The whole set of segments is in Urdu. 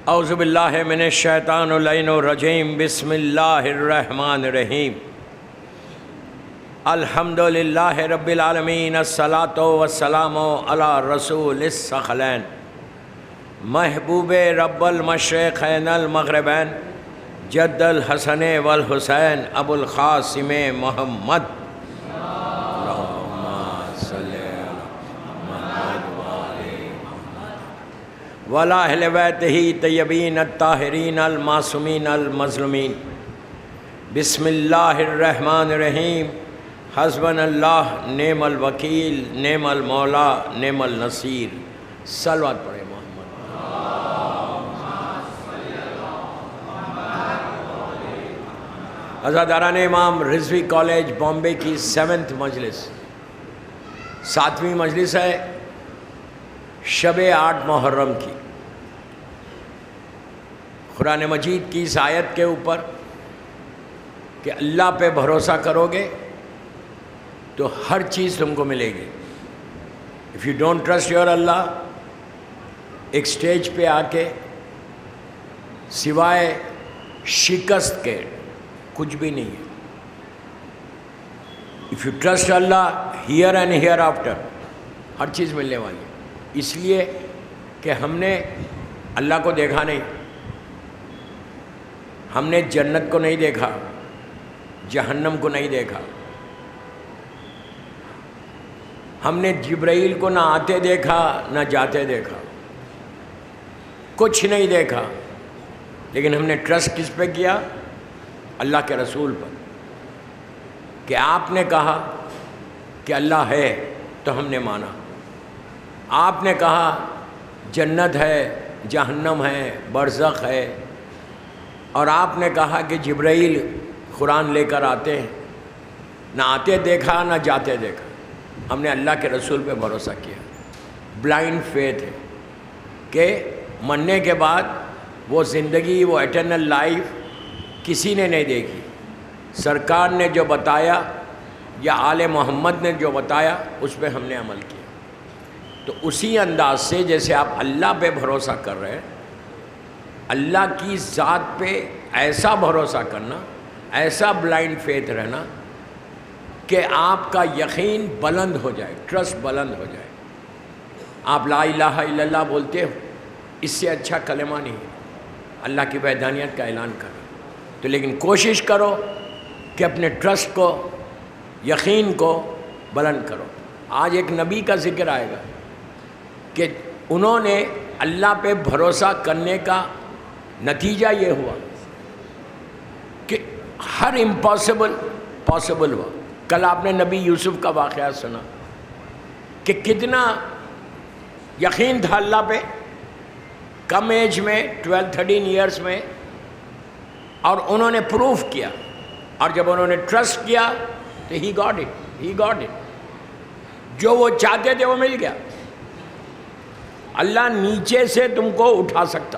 اعوذ باللہ من الشیطان اللعین الرجیم بسم اللہ الرحمن الرحیم الحمد للہ رب العالمین الصلاۃ والسلام علی رسول الثقلین محبوب رب المشرقین المغربین جد الحسن والحسین ابو القاسم محمد وعلی اہل بیتہ طیبین الطاہرین المعصومین المظلومین بسم اللہ الرحمن الرحیم حسبنا اللہ نعم الوکیل نعم المولا نعم النصیر صلوات پڑھے محمد۔ عزاداران امام رضوی کالج بامبے کی 7th مجلس 7ویں مجلس ہے شب 8 محرم کی۔ قرآن مجید کی اس آیت کے اوپر کہ اللہ پہ بھروسہ کرو گے تو ہر چیز تم کو ملے گی۔ If you don't trust your Allah, ایک سٹیج پہ آ کے سوائے شکست کے کچھ بھی نہیں ہے۔ If you trust Allah here and hereafter, ہر چیز ملنے والی ہے۔ اس لیے کہ ہم نے اللہ کو دیکھا نہیں، ہم نے جنت کو نہیں دیکھا، جہنم کو نہیں دیکھا، ہم نے جبرائیل کو نہ آتے دیکھا نہ جاتے دیکھا، کچھ نہیں دیکھا، لیکن ہم نے ٹرسٹ کس پہ کیا؟ اللہ کے رسول پر، کہ آپ نے کہا کہ اللہ ہے تو ہم نے مانا، آپ نے کہا جنت ہے، جہنم ہے، برزخ ہے، اور آپ نے کہا کہ جبرائیل قرآن لے کر آتے ہیں، نہ آتے دیکھا نہ جاتے دیکھا، ہم نے اللہ کے رسول پہ بھروسہ کیا۔ بلائنڈ فیتھ ہے کہ مرنے کے بعد وہ زندگی، وہ ایٹرنل لائف کسی نے نہیں دیکھی، سرکار نے جو بتایا یا آل محمد نے جو بتایا اس پہ ہم نے عمل کیا۔ تو اسی انداز سے جیسے آپ اللہ پہ بھروسہ کر رہے ہیں، اللہ کی ذات پہ ایسا بھروسہ کرنا، ایسا بلائنڈ فیتھ رہنا کہ آپ کا یقین بلند ہو جائے، ٹرسٹ بلند ہو جائے۔ آپ لا الہ الا اللہ بولتے ہو، اس سے اچھا کلمہ نہیں ہے، اللہ کی وحدانیت کا اعلان کرو۔ تو لیکن کوشش کرو کہ اپنے ٹرسٹ کو، یقین کو بلند کرو۔ آج ایک نبی کا ذکر آئے گا کہ انہوں نے اللہ پہ بھروسہ کرنے کا نتیجہ یہ ہوا کہ ہر امپاسبل پاسبل ہوا۔ کل آپ نے نبی یوسف کا واقعہ سنا کہ کتنا یقین تھا اللہ پہ، کم ایج میں 12-13 ایئرس میں، اور انہوں نے پروف کیا، اور جب انہوں نے ٹرسٹ کیا تو ہی گاٹ اٹ، جو وہ چاہتے تھے وہ مل گیا۔ اللہ نیچے سے تم کو اٹھا سکتا،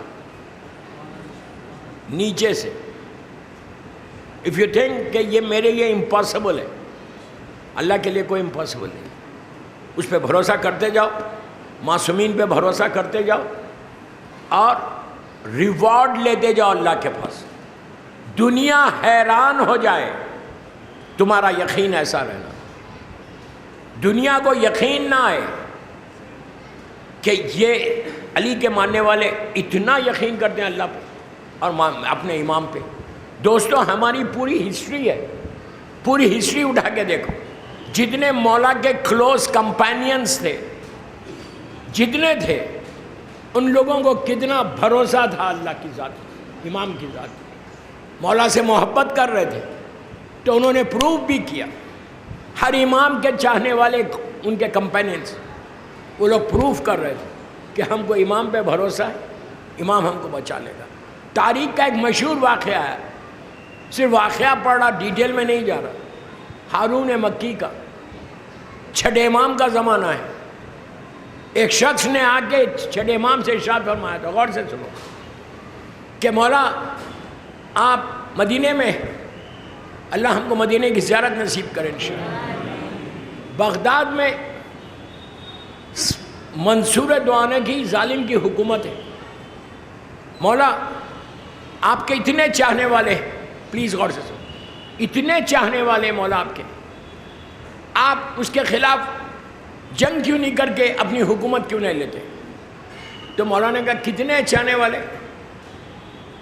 نیچے سے۔ اف یو تھنک کہ یہ میرے لیے امپاسبل ہے، اللہ کے لیے کوئی امپاسبل نہیں۔ اس پہ بھروسہ کرتے جاؤ، معصومین پہ بھروسہ کرتے جاؤ، اور ریوارڈ لیتے جاؤ اللہ کے پاس۔ دنیا حیران ہو جائے تمہارا یقین ایسا رہنا، دنیا کو یقین نہ آئے کہ یہ علی کے ماننے والے اتنا یقین کرتے ہیں اللہ پہ اور اپنے امام پہ۔ دوستو ہماری پوری ہسٹری ہے، پوری ہسٹری اٹھا کے دیکھو، جتنے مولا کے کلوز کمپینینز تھے، جتنے تھے، ان لوگوں کو کتنا بھروسہ تھا اللہ کی ذات، امام کی ذات، مولا سے محبت کر رہے تھے، تو انہوں نے پروف بھی کیا۔ ہر امام کے چاہنے والے ان کے کمپینینز، وہ لوگ پروف کر رہے تھے کہ ہم کو امام پہ بھروسہ ہے، امام ہم کو بچا لے گا۔ تاریخ کا ایک مشہور واقعہ ہے، صرف واقعہ پڑھ رہا، ڈیٹیل میں نہیں جا رہا۔ ہارون مکی کا 6 امام کا زمانہ ہے، ایک شخص نے آ کے 6 امام سے ارشاد فرمایا تھا، غور سے سنو، کہ مولا آپ مدینے میں، اللہ ہم کو مدینے کی زیارت نصیب کرے انشاءاللہ۔ بغداد میں منصور دعانہ کی ظالم کی حکومت ہے، مولا آپ کے اتنے چاہنے والے، پلیز غور سے سنو، اتنے چاہنے والے مولا آپ کے، آپ اس کے خلاف جنگ کیوں نہیں کر کے اپنی حکومت کیوں نہیں لیتے؟ تو مولا نے کہا کتنے چاہنے والے؟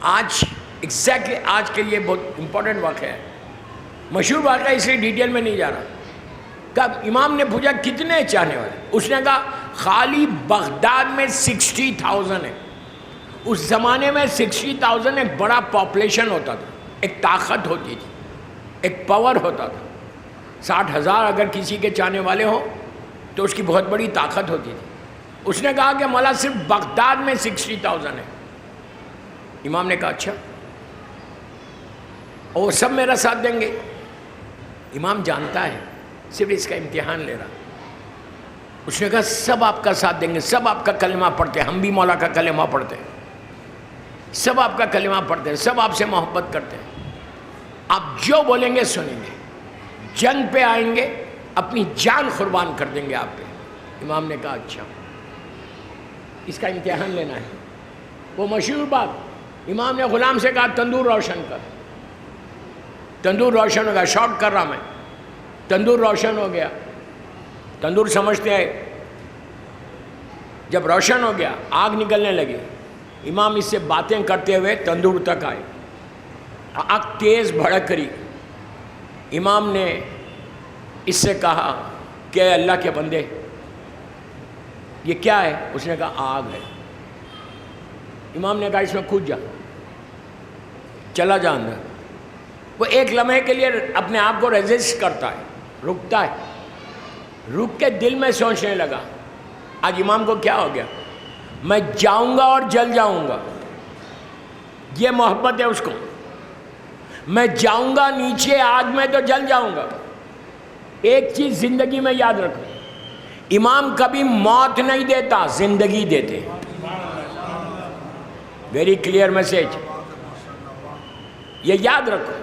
آج ایگزیکٹلی آج کے لیے بہت امپورٹنٹ واقعہ ہے، مشہور واقعہ، اس لیے ڈیٹیل میں نہیں جا رہا۔ کب امام نے پوچھا کتنے چاہنے والے؟ اس نے کہا خالی بغداد میں 60,000 ہے۔ اس زمانے میں 60,000 ایک بڑا پاپولیشن ہوتا تھا، ایک طاقت ہوتی تھی، ایک پاور ہوتا تھا۔ 60,000 اگر کسی کے چاہنے والے ہوں تو اس کی بہت بڑی طاقت ہوتی تھی۔ اس نے کہا کہ مولا صرف بغداد میں 60,000 ہے۔ امام نے کہا اچھا، اور وہ سب میرا ساتھ دیں گے؟ امام جانتا ہے صرف اس کا امتحان لے رہا۔ اس نے کہا سب آپ کا ساتھ دیں گے، سب آپ کا کلمہ پڑھتے ہیں، ہم بھی مولا کا کلمہ پڑھتے ہیں، سب آپ کا کلمہ پڑھتے ہیں، سب آپ سے محبت کرتے ہیں، آپ جو بولیں گے سنیں گے، جنگ پہ آئیں گے اپنی جان قربان کر دیں گے آپ پہ۔ امام نے کہا اچھا، اس کا امتحان لینا ہے۔ وہ مشہور بات، امام نے غلام سے کہا تندور روشن کر، تندور روشن ہو گیا، شارٹ کر رہا میں، تندور روشن ہو گیا۔ تندور سمجھتے ہیں، جب روشن ہو گیا آگ نکلنے لگی، امام اس سے باتیں کرتے ہوئے تندور تک آئے، آگ تیز بھڑک رہی۔ امام نے اس سے کہا کہ اے اللہ کے بندے یہ کیا ہے؟ اس نے کہا آگ ہے۔ امام نے کہا اس میں کود جا، چلا جا اندر۔ وہ ایک لمحے کے لیے اپنے آپ کو ریزسٹ کرتا ہے، رکتا ہے، رک کے دل میں سوچنے لگا آج امام کو کیا ہو گیا، میں جاؤں گا اور جل جاؤں گا، یہ محبت ہے اس کو، میں جاؤں گا نیچے آگ میں تو جل جاؤں گا۔ ایک چیز زندگی میں یاد رکھو، امام کبھی موت نہیں دیتا، زندگی دیتے۔ ویری کلیئر میسج، یہ یاد رکھو،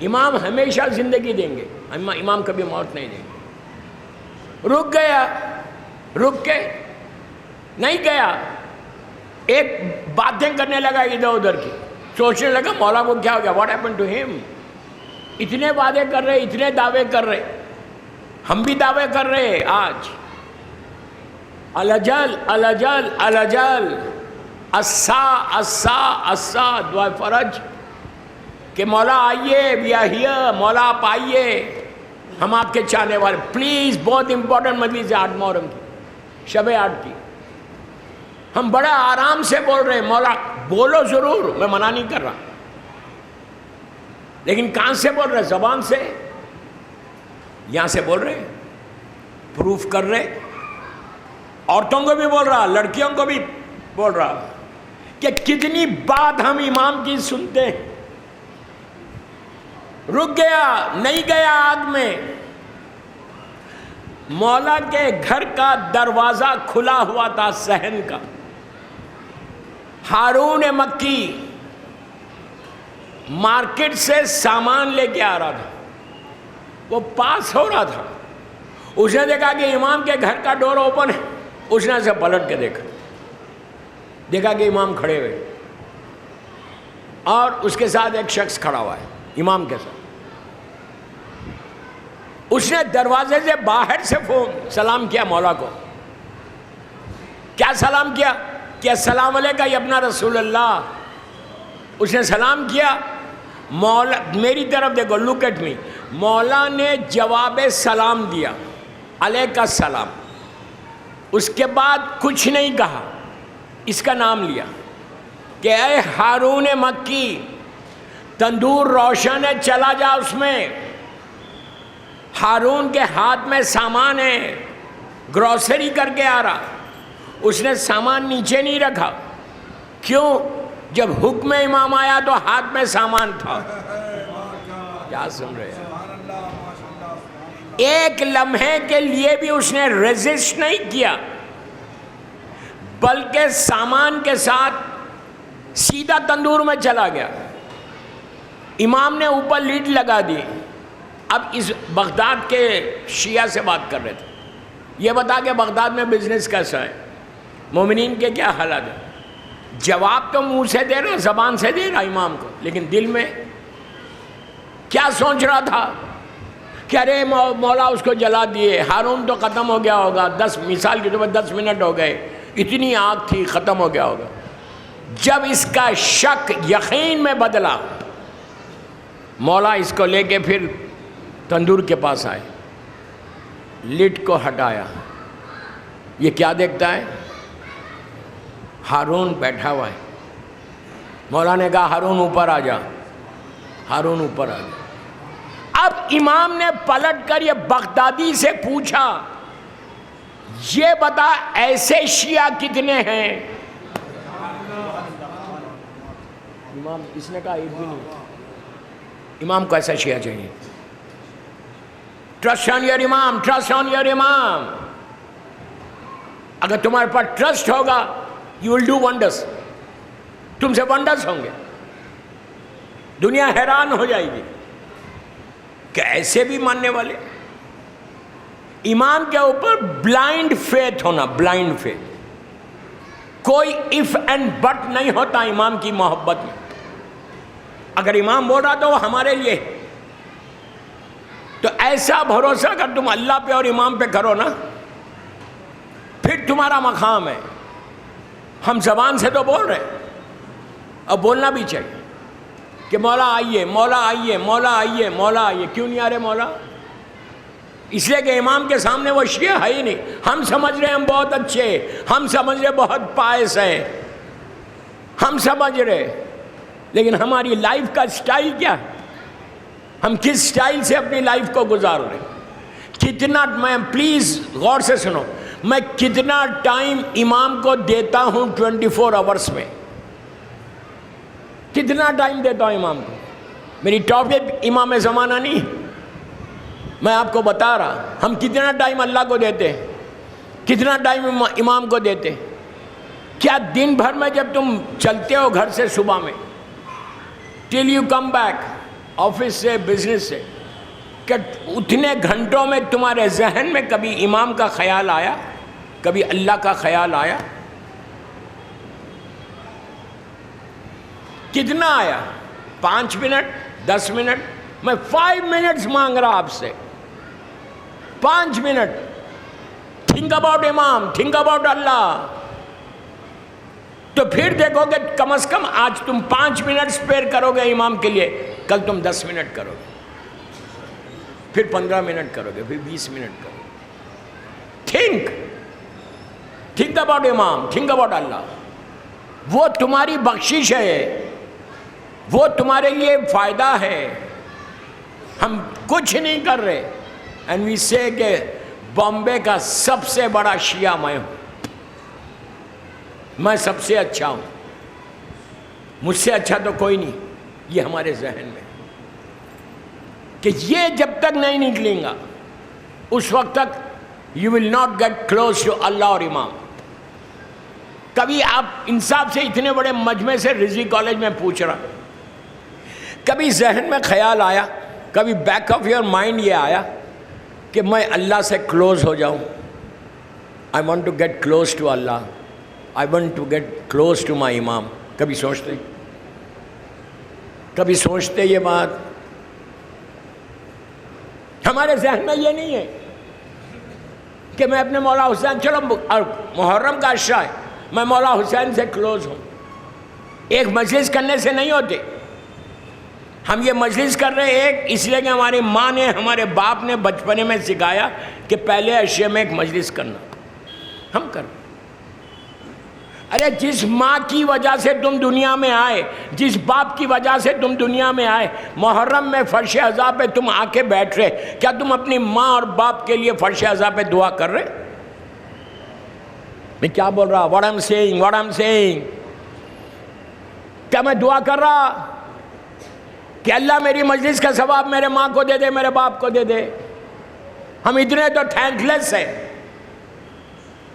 امام ہمیشہ زندگی دیں گے، امام کبھی موت نہیں دیں گے۔ رک گیا، رک کے نہیں گیا، ایک باتیں کرنے لگا ادھر ادھر کی، سوچنے لگا مولا کو کیا ہو گیا، واٹ ہیپن ٹو ہم؟ اتنے وعدے کر رہے، اتنے دعوے کر رہے، ہم بھی دعوے کر رہے آج، الجل الجل الجل، اسا اسا اسا، دعا فرج کہ مولا آئیے، وی آر ہیئر، مولا آپ آئیے، ہم آپ کے چاہنے والے۔ پلیز، بہت امپورٹنٹ مجلس ہے 8 محرم کی، شب 8 کی، ہم بڑا آرام سے بول رہے ہیں، مولا بولو ضرور، میں منع نہیں کر رہا، لیکن کان سے بول رہے، زبان سے، یہاں سے بول رہے، پروف کر رہے، عورتوں کو بھی بول رہا، لڑکیوں کو بھی بول رہا کہ کتنی بات ہم امام کی سنتے ہیں۔ رک گیا، نہیں گیا آگ میں، مولا کے گھر کا دروازہ کھلا ہوا تھا صحن کا، ہارون مکی مارکیٹ سے سامان لے کے آ رہا تھا، وہ پاس ہو رہا تھا، اس نے دیکھا کہ امام کے گھر کا ڈور اوپن ہے، اس نے اسے پلٹ کے دیکھا کہ امام کھڑے ہوئے اور اس کے ساتھ ایک شخص کھڑا ہوا ہے امام کے ساتھ۔ اس نے دروازے سے باہر سے سلام کیا مولا کو، کیا سلام کیا کہ السلام علیکہ یا ابن رسول اللہ، اس نے سلام کیا، مولا میری طرف دیکھو، لک ایٹ می، مولا نے جواب سلام دیا، علیکہ السلام، اس کے بعد کچھ نہیں کہا، اس کا نام لیا کہ اے ہارون مکی، تندور روشن ہے، چلا جا اس میں، ہارون کے ہاتھ میں سامان ہے، گروسری کر کے آ رہا، اس نے سامان نیچے نہیں رکھا، کیوں؟ جب حکم امام آیا تو ہاتھ میں سامان تھا۔ کیا سن رہے ہیں؟ ایک لمحے کے لیے بھی اس نے ریزسٹ نہیں کیا، بلکہ سامان کے ساتھ سیدھا تندور میں چلا گیا۔ امام نے اوپر لیڈ لگا دی۔ اب اس بغداد کے شیعہ سے بات کر رہے تھے، یہ بتا کہ بغداد میں بزنس کیسا ہے، مومنین کے کیا حالات ہیں۔ جواب تو منہ سے دے رہا، زبان سے دے رہا امام کو، لیکن دل میں کیا سوچ رہا تھا کہ ارے مولا اس کو جلا دیے، ہارون تو ختم ہو گیا ہوگا، 10 مثال کے طور پر 10 منٹ ہو گئے، اتنی آگ تھی، ختم ہو گیا ہوگا۔ جب اس کا شک یقین میں بدلا، مولا اس کو لے کے پھر تندور کے پاس آئے، لٹ کو ہٹایا، یہ کیا دیکھتا ہے؟ ہارون بیٹھا ہوا ہے۔ مولا نے کہا ہارون اوپر آ جا، ہارون اوپر آ جا۔ اب امام نے پلٹ کر یہ بغدادی سے پوچھا، یہ بتا ایسے شیعہ کتنے ہیں؟ امام اس نے کہا ایک بھی نہیں۔ امام کو ایسا شیعہ چاہیے، ٹرسٹ آن یور امام، ٹرسٹ آن یور امام۔ اگر تمہارے پاس ٹرسٹ ہوگا یو ول ڈو ونڈرس، تم سے ونڈرس ہوں گے، دنیا حیران ہو جائے گی کہ ایسے بھی ماننے والے۔ امام کے اوپر بلائنڈ فیتھ ہونا، بلائنڈ فیتھ، کوئی اف اینڈ بٹ نہیں ہوتا امام کی محبت میں۔ اگر امام بول رہا تو وہ ہمارے لیے، تو ایسا بھروسہ اگر تم اللہ پہ اور امام پہ کرو نا، پھر تمہارا مقام ہے۔ ہم زبان سے تو بول رہے ہیں، اب بولنا بھی چاہیے کہ مولا آئیے، مولا آئیے، مولا آئیے، مولا آئیے۔ کیوں نہیں آ رہے مولا؟ اس لیے کہ امام کے سامنے وہ شیعہ ہے ہی نہیں۔ ہم سمجھ رہے ہیں ہم بہت اچھے، ہم سمجھ رہے بہت پائس ہیں، ہم سمجھ رہے، لیکن ہماری لائف کا سٹائل کیا ہے؟ ہم کس سٹائل سے اپنی لائف کو گزار رہے ہیں؟ کتنا، میں پلیز غور سے سنو، میں کتنا ٹائم امام کو دیتا ہوں 24 آورس میں؟ کتنا ٹائم دیتا ہوں امام کو؟ میری ٹاپک امام زمانہ نہیں، میں آپ کو بتا رہا ہم کتنا ٹائم اللہ کو دیتے، کتنا ٹائم امام کو دیتے۔ کیا دن بھر میں جب تم چلتے ہو گھر سے صبح میں ٹل یو کم بیک آفس سے، بزنس سے، کہ اتنے گھنٹوں میں تمہارے ذہن میں کبھی امام کا خیال آیا، کبھی اللہ کا خیال آیا؟ کتنا آیا؟ 5 منٹ، 10 منٹ؟ میں 5 منٹس مانگ رہا آپ سے، 5 منٹ۔ تھنک اباؤٹ امام، تھنک اباؤٹ اللہ، تو پھر دیکھو گے کم از کم آج تم 5 منٹ اسپیئر کرو گے امام کے لیے، کل تم 10 منٹ کرو گے، پھر 15 منٹ کرو گے، پھر 20 منٹ کرو گے۔ تھنک اباؤٹ امام، تھنک اباؤٹ اللہ۔ وہ تمہاری بخشش ہے، وہ تمہارے لیے فائدہ ہے۔ ہم کچھ نہیں کر رہے، اینڈ وی سے کہ بامبے کا سب سے بڑا شیعہ میں ہوں، میں سب سے اچھا ہوں، مجھ سے اچھا تو کوئی نہیں۔ یہ ہمارے ذہن میں کہ یہ جب تک نہیں نکلیں گا اس وقت تک you will not get close to Allah اور امام۔ کبھی آپ انصاف سے اتنے بڑے مجمع سے رضوی کالج میں پوچھ رہا، کبھی ذہن میں خیال آیا، کبھی بیک آف یور مائنڈ یہ آیا کہ میں اللہ سے کلوز ہو جاؤں؟ I want to get close to اللہ، I want to get close to my امام۔ کبھی سوچتے، کبھی سوچتے یہ بات؟ ہمارے ذہن میں یہ نہیں ہے کہ میں اپنے مولا حسین، چلو محرم کا عشاء ہے، میں مولا حسین سے کلوز ہوں۔ ایک مجلس کرنے سے نہیں ہوتے، ہم یہ مجلس کر رہے ہیں ایک اس لیے کہ ہماری ماں نے، ہمارے باپ نے بچپنے میں سکھایا کہ پہلے عشاء میں ایک مجلس کرنا، ہم کر۔ ارے جس ماں کی وجہ سے تم دنیا میں آئے، جس باپ کی وجہ سے تم دنیا میں آئے، محرم میں فرش عزا پہ تم آ کے بیٹھ رہے، کیا تم اپنی ماں اور باپ کے لیے فرش عزا پہ دعا کر رہے؟ میں کیا بول رہا؟ what I'm saying کیا میں دعا کر رہا کہ اللہ میری مجلس کا ثواب میرے ماں کو دے دے، میرے باپ کو دے دے؟ ہم اتنے تو تھینک لیس ہیں۔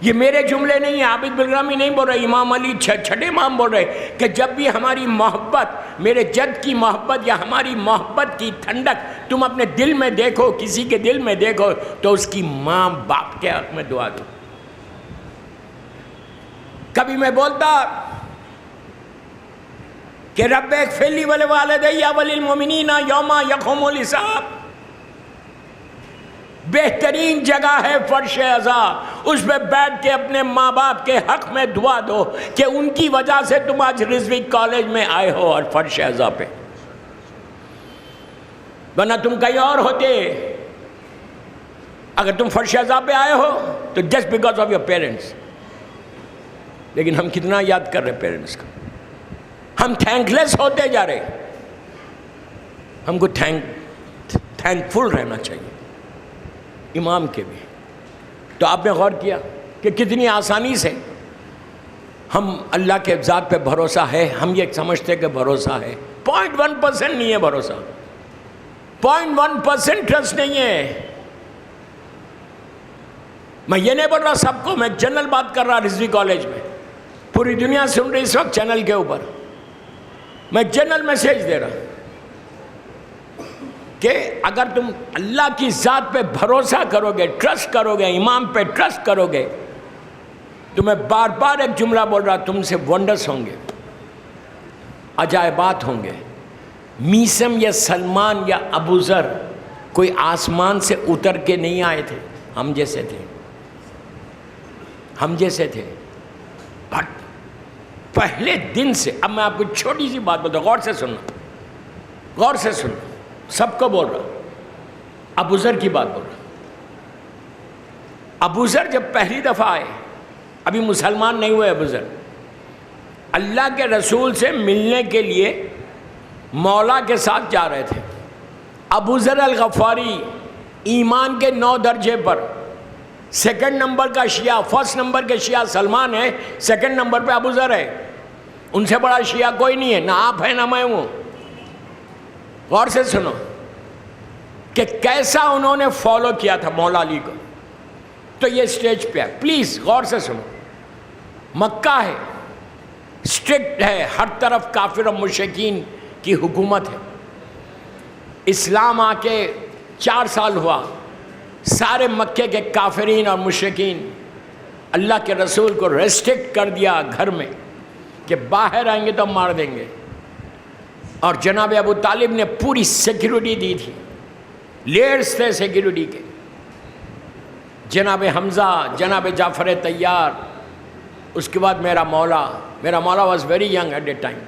یہ میرے جملے نہیں ہیں، عابد بلرامی نہیں بول رہے، امام علی چھٹے امام بول رہے کہ جب بھی ہماری محبت، میرے جد کی محبت یا ہماری محبت کی ٹھنڈک تم اپنے دل میں دیکھو، کسی کے دل میں دیکھو، تو اس کی ماں باپ کے حق میں دعا دو۔ کبھی میں بولتا کہ رب اغفر لی ولوالدی وللمؤمنین یوم یقوم الحساب. بہترین جگہ ہے فرش عزا، اس پہ بیٹھ کے اپنے ماں باپ کے حق میں دعا دو کہ ان کی وجہ سے تم آج رضوی کالج میں آئے ہو اور فرش عزا پہ، ورنہ تم کہیں اور ہوتے. اگر تم فرش عزا پہ آئے ہو تو just because of your parents. لیکن ہم کتنا یاد کر رہے پیرنٹس کو، ہم تھینک لیس ہوتے جا رہے. ہم کو تھینک فل رہنا چاہیے امام کے بھی. تو آپ نے غور کیا کہ کتنی آسانی سے ہم اللہ کے ذات پہ بھروسہ ہے، ہم یہ سمجھتے کہ بھروسہ ہے. 0.1% نہیں ہے بھروسہ، 0.1% ٹرسٹ نہیں ہے. میں یہ نہیں بول رہا سب کو، میں جنرل بات کر رہا. رضوی کالج میں پوری دنیا سن رہی اس وقت چینل کے اوپر، میں جنرل میسیج دے رہا کہ اگر تم اللہ کی ذات پہ بھروسہ کرو گے، ٹرسٹ کرو گے، امام پہ ٹرسٹ کرو گے، تو میں بار بار ایک جملہ بول رہا، تم سے ونڈرز ہوں گے، عجائبات ہوں گے. میسم یا سلمان یا ابو ذر کوئی آسمان سے اتر کے نہیں آئے تھے، ہم جیسے تھے، ہم جیسے تھے. بٹ پہلے دن سے، اب میں آپ کو چھوٹی سی بات بتا، غور سے سننا، غور سے سننا، سب کو بول رہا. ابو ذر کی بات بول رہا. ابو ذر جب پہلی دفعہ آئے، ابھی مسلمان نہیں ہوئے ابو ذر، اللہ کے رسول سے ملنے کے لیے مولا کے ساتھ جا رہے تھے. ابو ذر الغفاری ایمان کے 9 درجے پر 2nd نمبر کا شیعہ، 1st نمبر کے شیعہ سلمان ہے، 2nd نمبر پہ ابو ذر ہے. ان سے بڑا شیعہ کوئی نہیں ہے، نہ آپ ہیں نہ میں ہوں. غور سے سنو کہ کیسا انہوں نے فالو کیا تھا مولا علی کو. تو یہ سٹیج پہ ہے، پلیز غور سے سنو. مکہ ہے، اسٹرکٹ ہے، ہر طرف کافر و مشرکین کی حکومت ہے. اسلام آ کے 4 سال ہوا، سارے مکے کے کافرین اور مشرکین اللہ کے رسول کو ریسٹرکٹ کر دیا گھر میں کہ باہر آئیں گے تو مار دیں گے. اور جناب ابو طالب نے پوری سیکیورٹی دی تھی، لیئرز تھے سیکیورٹی کے. جناب حمزہ، جناب جعفر طیار، اس کے بعد میرا مولا was very young at a time.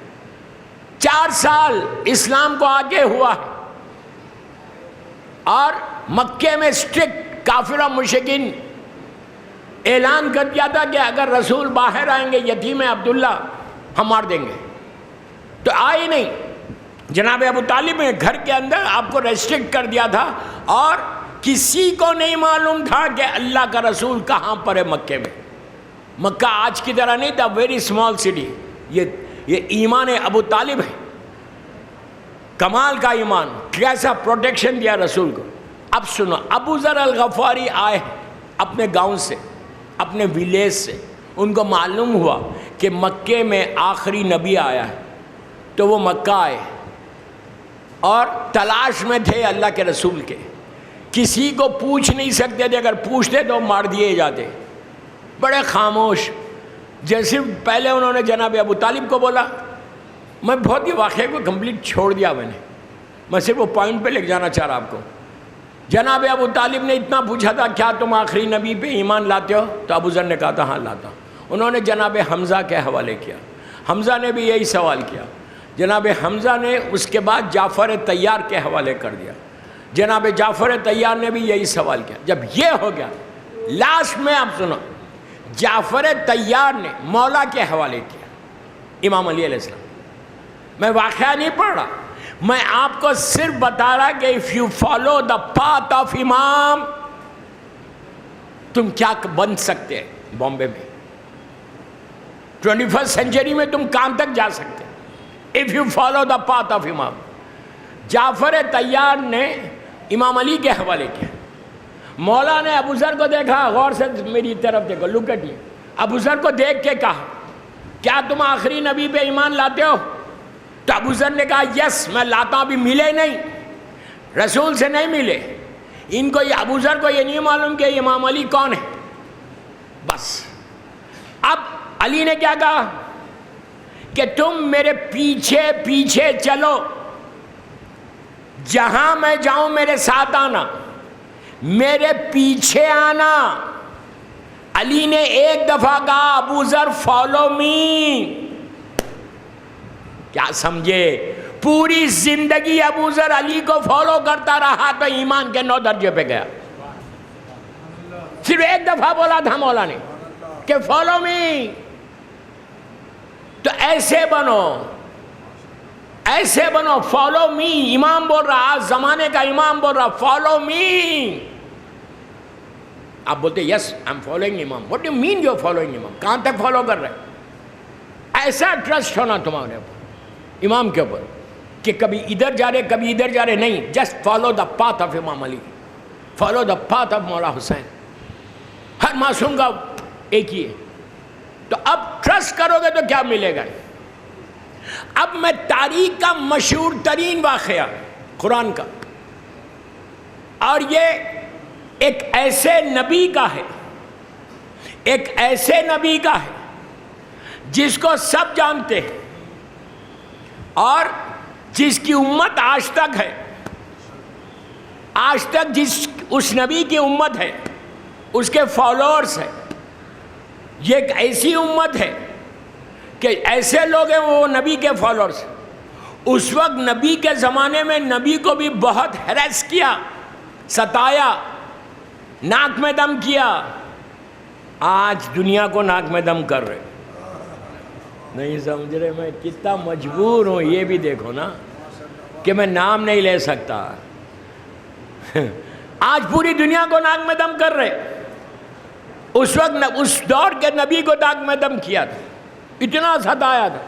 4 سال اسلام کو آگے ہوا ہے، اور مکے میں اسٹرکٹ کافر و مشرکین اعلان کر دیا تھا کہ اگر رسول باہر آئیں گے یتیم عبداللہ ہم مار دیں گے. تو آئے نہیں. جناب ابو طالب نے گھر کے اندر آپ کو ریسٹرکٹ کر دیا تھا، اور کسی کو نہیں معلوم تھا کہ اللہ کا رسول کہاں پر ہے مکے میں. مکہ آج کی طرح نہیں تھا، ویری اسمال سٹی. یہ ایمان ابو طالب ہے، کمال کا ایمان. کیسا پروٹیکشن دیا رسول کو. اب سنو، ابو ذر الغفاری آئے اپنے گاؤں سے، اپنے ویلیج سے. ان کو معلوم ہوا کہ مکے میں آخری نبی آیا ہے، تو وہ مکہ آئے اور تلاش میں تھے اللہ کے رسول کے. کسی کو پوچھ نہیں سکتے تھے، اگر پوچھتے تو مار دیے جاتے. بڑے خاموش. جیسے پہلے انہوں نے جناب ابو طالب کو بولا، میں بہت یہ واقعے کو کمپلیٹ چھوڑ دیا میں صرف وہ پوائنٹ پہ لے جانا چاہ رہا آپ کو. جناب ابو طالب نے اتنا پوچھا تھا کیا تم آخری نبی پہ ایمان لاتے ہو؟ تو ابو ذر نے کہا تھا ہاں لاتا ہوں. انہوں نے جناب حمزہ کے حوالے کیا، حمزہ نے بھی یہی سوال کیا. جناب حمزہ نے اس کے بعد جعفر طیار کے حوالے کر دیا. جناب جعفر طیار نے بھی یہی سوال کیا. جب یہ ہو گیا، لاسٹ میں آپ سنو، جعفر طیار نے مولا کے حوالے کیا، امام علی علیہ السلام. میں واقعہ نہیں پڑھ رہا، میں آپ کو صرف بتا رہا کہ if you follow the path of امام تم کیا بن سکتے ہیں. بامبے میں 21st سینچری میں تم کہاں تک جا سکتے if you follow the path of امام. جعفر طیار نے امام علی کے حوالے کیا. مولا نے ابو ذر کو دیکھا، غور سے میری طرف دیکھو، لک ایٹ می. ابو ذر کو دیکھ کے کہا کیا تم آخری نبی پہ ایمان لاتے ہو؟ تو ابو ذر نے کہا یس میں لاتا ہوں. ابھی ملے نہیں، رسول سے نہیں ملے. ان کو ابو ذر کو یہ نہیں معلوم کہ امام علی کون ہے. بس اب علی نے کیا کہا کہ تم میرے پیچھے پیچھے چلو، جہاں میں جاؤں میرے ساتھ آنا، میرے پیچھے آنا۔ علی نے ایک دفعہ کہا ابو ذر فالو می، کیا سمجھے؟ پوری زندگی ابو ذر علی کو فالو کرتا رہا تو ایمان کے 9 درجے پہ گیا۔ صرف ایک دفعہ بولا تھا مولا نے کہ فالو می۔ تو ایسے بنو، ایسے بنو، فالو می۔ امام بول رہا، آج زمانے کا امام بول رہا فالو می۔ آپ بولتے یس آئی ایم فالوئنگ امام، what do you mean you are following امام؟ کہاں تک فالو کر رہے؟ ایسا ٹرسٹ ہونا تمہارے اوپر امام کے اوپر کہ کبھی ادھر جا رہے کبھی ادھر جا رہے نہیں، just follow the path of امام علی، فالو دا پاتھ آف مولا حسین۔ ہر معصوم کا ایک ہی ہے۔ تو اب ٹرسٹ کرو گے تو کیا ملے گا؟ اب میں تاریخ کا مشہور ترین واقعہ قرآن کا، اور یہ ایک ایسے نبی کا ہے، ایک ایسے نبی کا ہے جس کو سب جانتے ہیں اور جس کی امت آج تک ہے، آج تک جس اس نبی کی امت ہے اس کے فالوورز ہیں۔ یہ ایک ایسی امت ہے کہ ایسے لوگ ہیں وہ نبی کے فالوورز۔ اس وقت نبی کے زمانے میں نبی کو بھی بہت ہریس کیا، ستایا، ناک میں دم کیا۔ آج دنیا کو ناک میں دم کر رہے، نہیں سمجھ رہے میں کتنا مجبور ہوں؟ یہ بھی دیکھو نا کہ میں نام نہیں لے سکتا۔ آج پوری دنیا کو ناک میں دم کر رہے، اس وقت اس دور کے نبی کو ناک میں دم کیا تھا، اتنا ستایا تھا،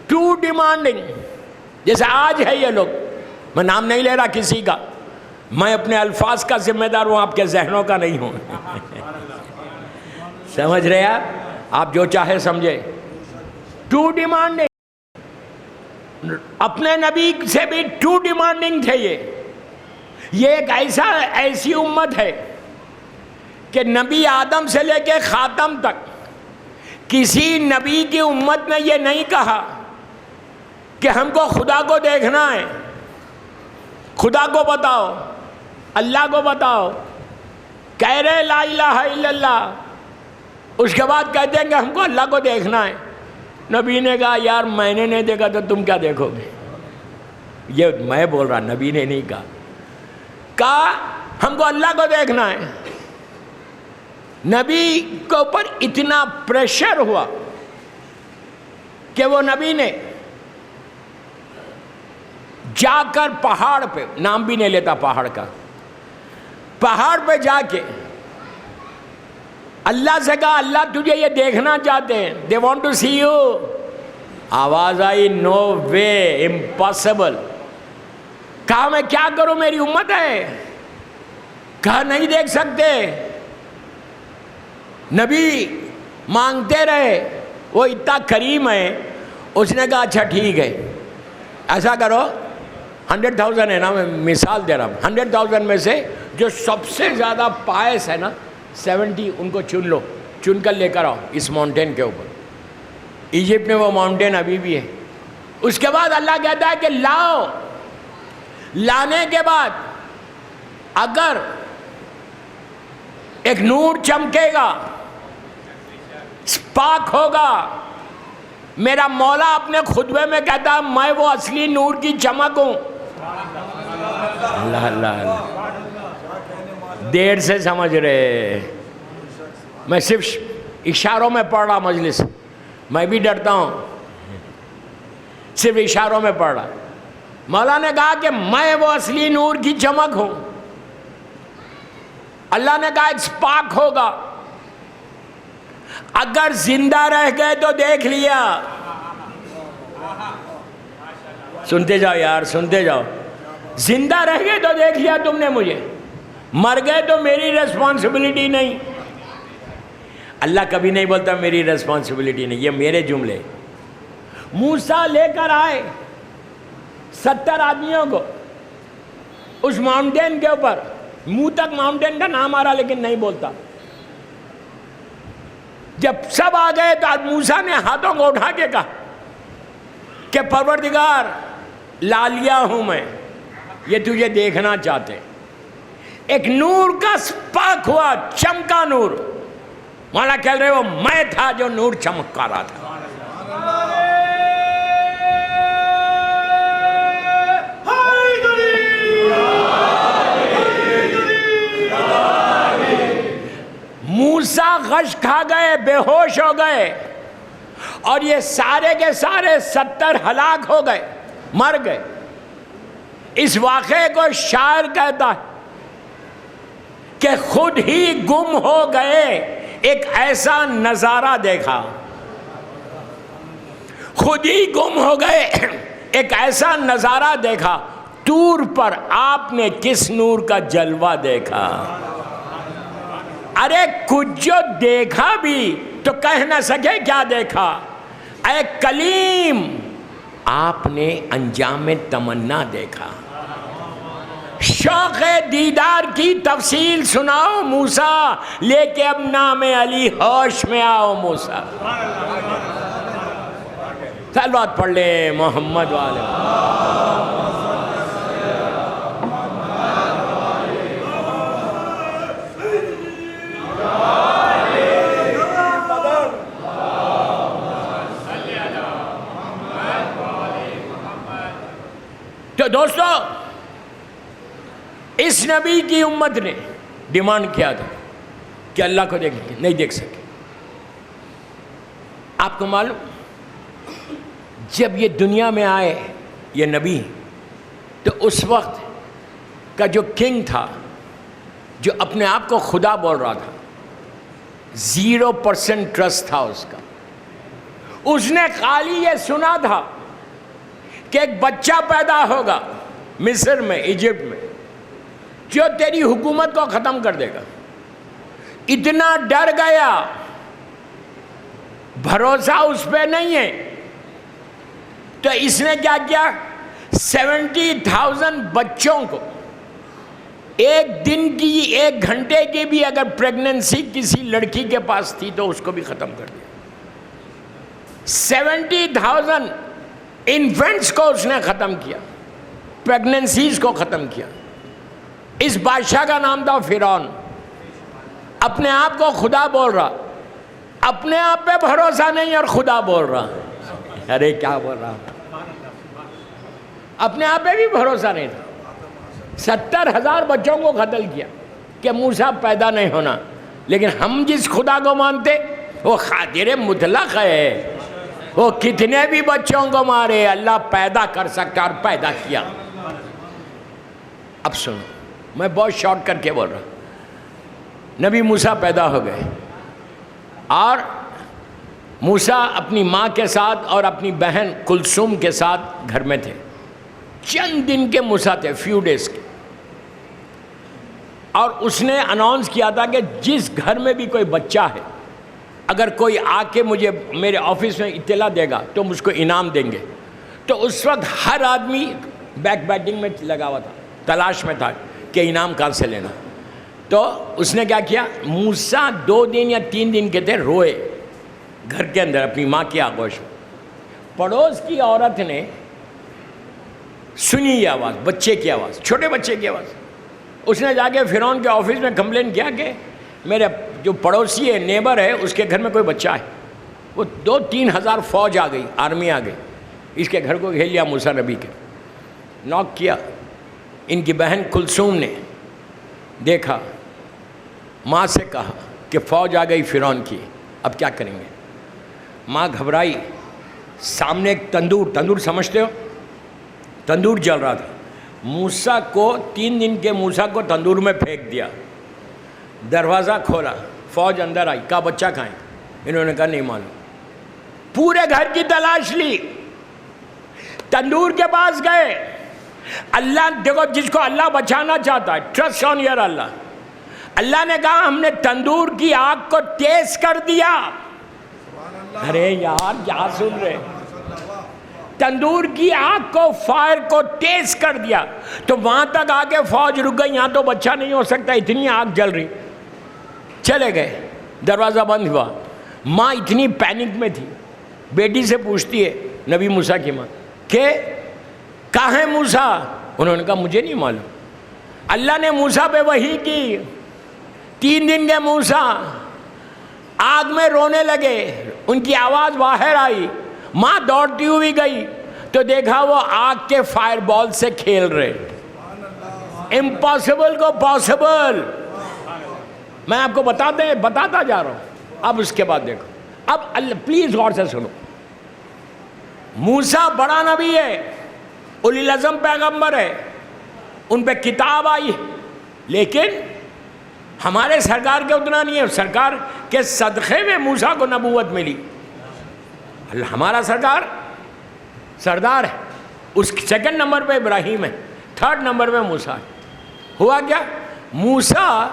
ٹو ڈیمانڈنگ۔ جیسے آج ہے یہ لوگ، میں نام نہیں لے رہا کسی کا، میں اپنے الفاظ کا ذمہ دار ہوں، آپ کے ذہنوں کا نہیں ہوں۔ سمجھ رہے آپ جو چاہے سمجھے۔ ٹو ڈیمانڈنگ، اپنے نبی سے بھی ٹو ڈیمانڈنگ تھے یہ ایک ایسی امت ہے کہ نبی آدم سے لے کے خاتم تک کسی نبی کی امت نے یہ نہیں کہا کہ ہم کو خدا کو دیکھنا ہے، خدا کو بتاؤ، اللہ کو بتاؤ، کہہ رہے لا الہ الا اللہ، اس کے بعد کہتے ہیں کہ ہم کو اللہ کو دیکھنا ہے۔ نبی نے کہا یار میں نے نہیں دیکھا تو تم کیا دیکھو گے؟ یہ میں بول رہا، نبی نے نہیں کہا ہم کو اللہ کو دیکھنا ہے۔ نبی کے اوپر اتنا پریشر ہوا کہ وہ نبی نے جا کر پہاڑ پہ، نام بھی نہیں لیتا پہاڑ کا، پہاڑ پہ جا کے اللہ سے کہا اللہ تجھے یہ دیکھنا چاہتے ہیں، they want to see you۔ آواز آئی no way, impossible۔ کہا میں کیا کروں، میری امت ہے، کہا نہیں دیکھ سکتے۔ نبی مانگتے رہے، وہ اتنا کریم ہے، اس نے کہا اچھا ٹھیک ہے ایسا کرو، 100,000 ہے نا، میں مثال دے رہا ہوں، 100,000 میں سے جو سب سے زیادہ پائس ہے نا 70 ان کو چن لو، چن کر لے کر آؤ اس ماؤنٹین کے اوپر۔ ایجپٹ میں وہ ماؤنٹین ابھی بھی ہے۔ اس کے بعد اللہ کہتا ہے کہ لاؤ، لانے کے بعد اگر ایک نور چمکے گا، پاک ہوگا، میرا مولا اپنے خطبے میں کہتا ہے میں وہ اصلی نور کی چمک ہوں۔ اللہ اللہ اللہ، دیر سے سمجھ رہے، میں صرف اشاروں میں پڑھ رہا مجلس، میں بھی ڈرتا ہوں، صرف اشاروں میں پڑھ رہا۔ مولا نے کہا کہ میں وہ اصلی نور کی چمک ہوں۔ اللہ نے کہا ایک پاک ہوگا، اگر زندہ رہ گئے تو دیکھ لیا۔ سنتے جاؤ یار، سنتے جاؤ، زندہ رہ گئے تو دیکھ لیا تم نے مجھے، مر گئے تو میری ریسپانسبلٹی نہیں۔ اللہ کبھی نہیں بولتا میری ریسپانسبلٹی نہیں، یہ میرے جملے۔ موسیٰ لے کر آئے 70 آدمیوں کو اس ماؤنٹین کے اوپر، منہ تک ماؤنٹین کا نام آ رہا لیکن نہیں بولتا۔ جب سب آ گئے تو موسیٰ نے ہاتھوں کو اٹھا کے کہا کہ پروردگار لالیہ ہوں میں، یہ تجھے دیکھنا چاہتے. ایک نور کا سپاک ہوا، چمکا نور. مولا کہہ رہے وہ میں تھا جو نور چمکا رہا تھا. موسیٰ غش کھا گئے، بے ہوش ہو گئے، اور یہ سارے کے سارے 70 ہلاک ہو گئے، مر گئے. اس واقعے کو شاعر کہتا ہے کہ خود ہی گم ہو گئے، ایک ایسا نظارہ دیکھا. خود ہی گم ہو گئے، ایک ایسا نظارہ دیکھا. طور پر آپ نے کس نور کا جلوہ دیکھا. ارے کچھ جو دیکھا بھی تو کہہ نہ سکے کیا دیکھا. اے کلیم، آپ نے انجام تمنا دیکھا. شوق دیدار کی تفصیل سناؤ موسیٰ، لے کے اب نام علی ہوش میں آؤ موسیٰ. صلوات پڑھ لیں محمد والے. تو دوستو، اس نبی کی امت نے ڈیمانڈ کیا تھا کہ اللہ کو دیکھیں گے، نہیں دیکھ سکے. آپ کو معلوم، جب یہ دنیا میں آئے یہ نبی، تو اس وقت کا جو کنگ تھا، جو اپنے آپ کو خدا بول رہا تھا، 0% ٹرسٹ تھا اس کا. اس نے خالی یہ سنا تھا کہ ایک بچہ پیدا ہوگا مصر میں، ایجپٹ میں، جو تیری حکومت کو ختم کر دے گا. اتنا ڈر گیا، بھروسہ اس پہ نہیں ہے. تو اس نے کیا کیا، 70,000 بچوں کو، ایک دن کی، 1 گھنٹے کی بھی اگر پریگننسی کسی لڑکی کے پاس تھی تو اس کو بھی ختم کر دیا. 70,000 انفینٹس کو اس نے ختم کیا، پریگننسیز کو ختم کیا. اس بادشاہ کا نام تھا فرعون. اپنے آپ کو خدا بول رہا، اپنے آپ پہ بھروسہ نہیں اور خدا بول رہا. ارے کیا بول رہا، اپنے آپ پہ بھی بھروسہ نہیں تھا. 70,000 بچوں کو قتل کیا کہ موسیٰ پیدا نہیں ہونا. لیکن ہم جس خدا کو مانتے وہ قادر مطلق ہے، وہ کتنے بھی بچوں کو مارے، اللہ پیدا کر سکتا اور پیدا کیا. اب سنو، میں بہت شارٹ کر کے بول رہا ہوں. نبی موسیٰ پیدا ہو گئے، اور موسیٰ اپنی ماں کے ساتھ اور اپنی بہن کلثوم کے ساتھ گھر میں تھے. چند دن کے موسیٰ تھے، فیو ڈیز کے. اور اس نے اناؤنس کیا تھا کہ جس گھر میں بھی کوئی بچہ ہے، اگر کوئی آ کے مجھے میرے آفس میں اطلاع دے گا تو مجھ کو انعام دیں گے. تو اس وقت ہر آدمی بیک بیٹنگ میں لگا ہوا تھا، تلاش میں تھا کہ انعام کہاں سے لینا. تو اس نے کیا کیا، موسیٰ 2 دن یا 3 دن کے تھے، روئے گھر کے اندر اپنی ماں کی آغوش میں. پڑوس کی عورت نے سنی یہ آواز، بچے کی آواز، چھوٹے بچے کی آواز. اس نے جا کے فرعون کے آفس میں کمپلین کیا کہ میرے جو پڑوسی ہے، نیبر ہے، اس کے گھر میں کوئی بچہ ہے. وہ 2-3 ہزار فوج آ گئی، آرمی آ گئی، اس کے گھر کو گھیر لیا. موسیٰ نبی کے نوک کیا. ان کی بہن کلثوم نے دیکھا، ماں سے کہا کہ فوج آ گئی فرعون کی، اب کیا کریں گے. ماں گھبرائی. سامنے ایک تندور سمجھتے ہو، تندور جل رہا تھا. موسیٰ کو 3 دن کے موسیٰ کو تندور میں پھینک دیا. دروازہ کھولا، فوج اندر آئی، کہا بچہ کہاں ہے؟ انہوں نے کہا نہیں معلوم. پورے گھر کی تلاش لی، تندور کے پاس گئے. اللہ دیکھو، جس کو اللہ بچانا چاہتا ہے، ٹرسٹ آن یور اللہ. اللہ نے کہا ہم نے تندور کی آگ کو تیز کر دیا. ارے یار کیا سن رہے، تندور کی آگ کو، فائر کو تیز کر دیا. تو وہاں تک آ کے فوج رک گئی، یہاں تو بچہ نہیں ہو سکتا، اتنی آگ جل رہی. چلے گئے، دروازہ بند ہوا. ماں اتنی پینک میں تھی، بیٹی سے پوچھتی ہے، نبی موسیٰ کی ماں، کہ کہاں ہے موسیٰ؟ انہوں نے کہا مجھے نہیں معلوم۔ اللہ نے موسیٰ پہ وحی کی، 3 دن کے موسیٰ آگ میں رونے لگے، ان کی آواز باہر آئی، ماں دوڑتی ہوئی گئی تو دیکھا وہ آگ کے فائر بال سے کھیل رہے۔ امپاسبل کو پاسبل، میں آپ کو بتاتا جا رہا ہوں۔ اب اس کے بعد دیکھو، اب اللہ پلیز غور سے سنو، موسیٰ بڑا نبی ہے، اولی العزم پیغمبر ہے، ان پہ کتاب آئی، لیکن ہمارے سرکار کے اتنا نہیں ہے۔ سرکار کے صدقے میں موسیٰ کو نبوت ملی۔ ہمارا سرکار سردار ہے، اس 2nd نمبر پہ ابراہیم ہے، 3rd نمبر پہ موسیٰ ہے۔ ہوا کیا؟ موسیٰ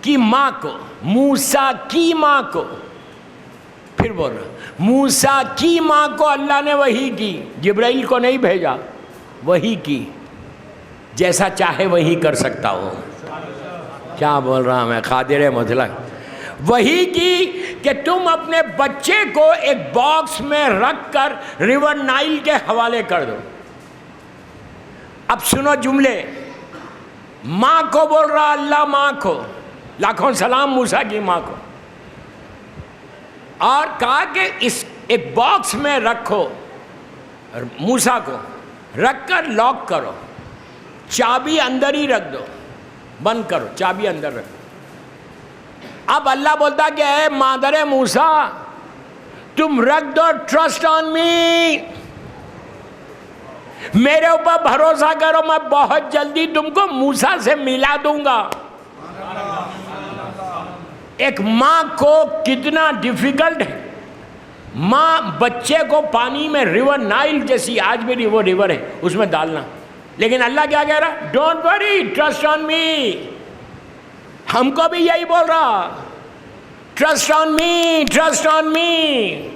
کی ماں کو پھر بول رہا، موسیٰ کی ماں کو اللہ نے وحی کی، جبرائیل کو نہیں بھیجا، وحی کی، جیسا چاہے وحی کر سکتا ہو۔ کیا بول رہا میں، قادر مطلق، وحی کی کہ تم اپنے بچے کو ایک باکس میں رکھ کر ریور نائل کے حوالے کر دو۔ اب سنو جملے، ماں کو بول رہا اللہ، ماں کو، لاکھوں سلام موسیٰ کی ماں کو، اور کہا کہ اس ایک باکس میں رکھو، موسیٰ کو رکھ کر لاک کرو، چابی اندر ہی رکھ دو، بند کرو، چابی اندر رکھو۔ اب اللہ بولتا کہ اے مادر موسیٰ تم رکھ دو، ٹرسٹ آن می، میرے اوپر بھروسہ کرو، میں بہت جلدی تم کو موسیٰ سے ملا دوں گا۔ ایک ماں کو کتنا ڈیفیکلٹ ہے، ماں بچے کو پانی میں ریور نائل جیسی آج بھی وہ ریور ہے اس میں ڈالنا، لیکن اللہ کیا کہہ رہا؟ ڈونٹ وری، ٹرسٹ آن می۔ ہم کو بھی یہی بول رہا، trust on me, trust on می،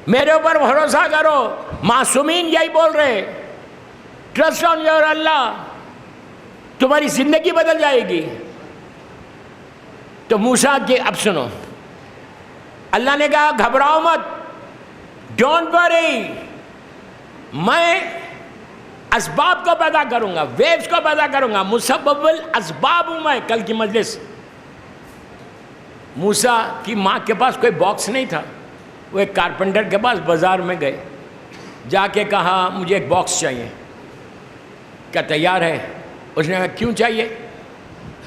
میرے اوپر بھروسہ کرو۔ معصومین یہی بول رہے، ٹرسٹ آن یور اللہ، تمہاری زندگی بدل جائے گی۔ تو موسیٰ کے اب سنو، اللہ نے کہا گھبراؤ مت، ڈونٹ وری، میں اسباب کو پیدا کروں گا، ویوز کو پیدا کروں گا، مسبب الاسباب ہوں میں۔ کل کی مجلس، موسیٰ کی ماں کے پاس کوئی باکس نہیں تھا، وہ ایک کارپنٹر کے پاس بازار میں گئے، جا کے کہا مجھے ایک باکس چاہیے، کیا تیار ہے؟ اس نے کہا کیوں چاہیے؟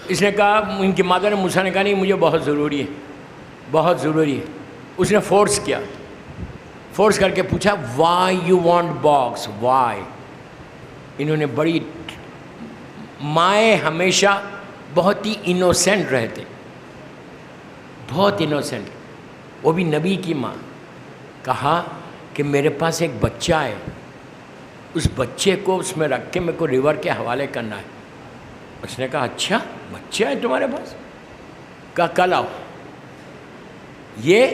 اس نے کہا، ان کی مادر نے، موسیٰ نے کہا نہیں مجھے بہت ضروری ہے، بہت ضروری ہے۔ اس نے فورس کیا، فورس کر کے پوچھا why you want box, why? انہوں نے بڑی، مائیں ہمیشہ بہت ہی انوسینٹ رہتے، بہت انوسینٹ، وہ بھی نبی کی ماں۔ کہا کہ میرے پاس ایک بچہ ہے، اس بچے کو اس میں رکھ کے میرے کو ریور کے حوالے کرنا ہے۔ اس نے کہا اچھا بچہ ہے تمہارے پاس؟ کہا کل آؤ۔ یہ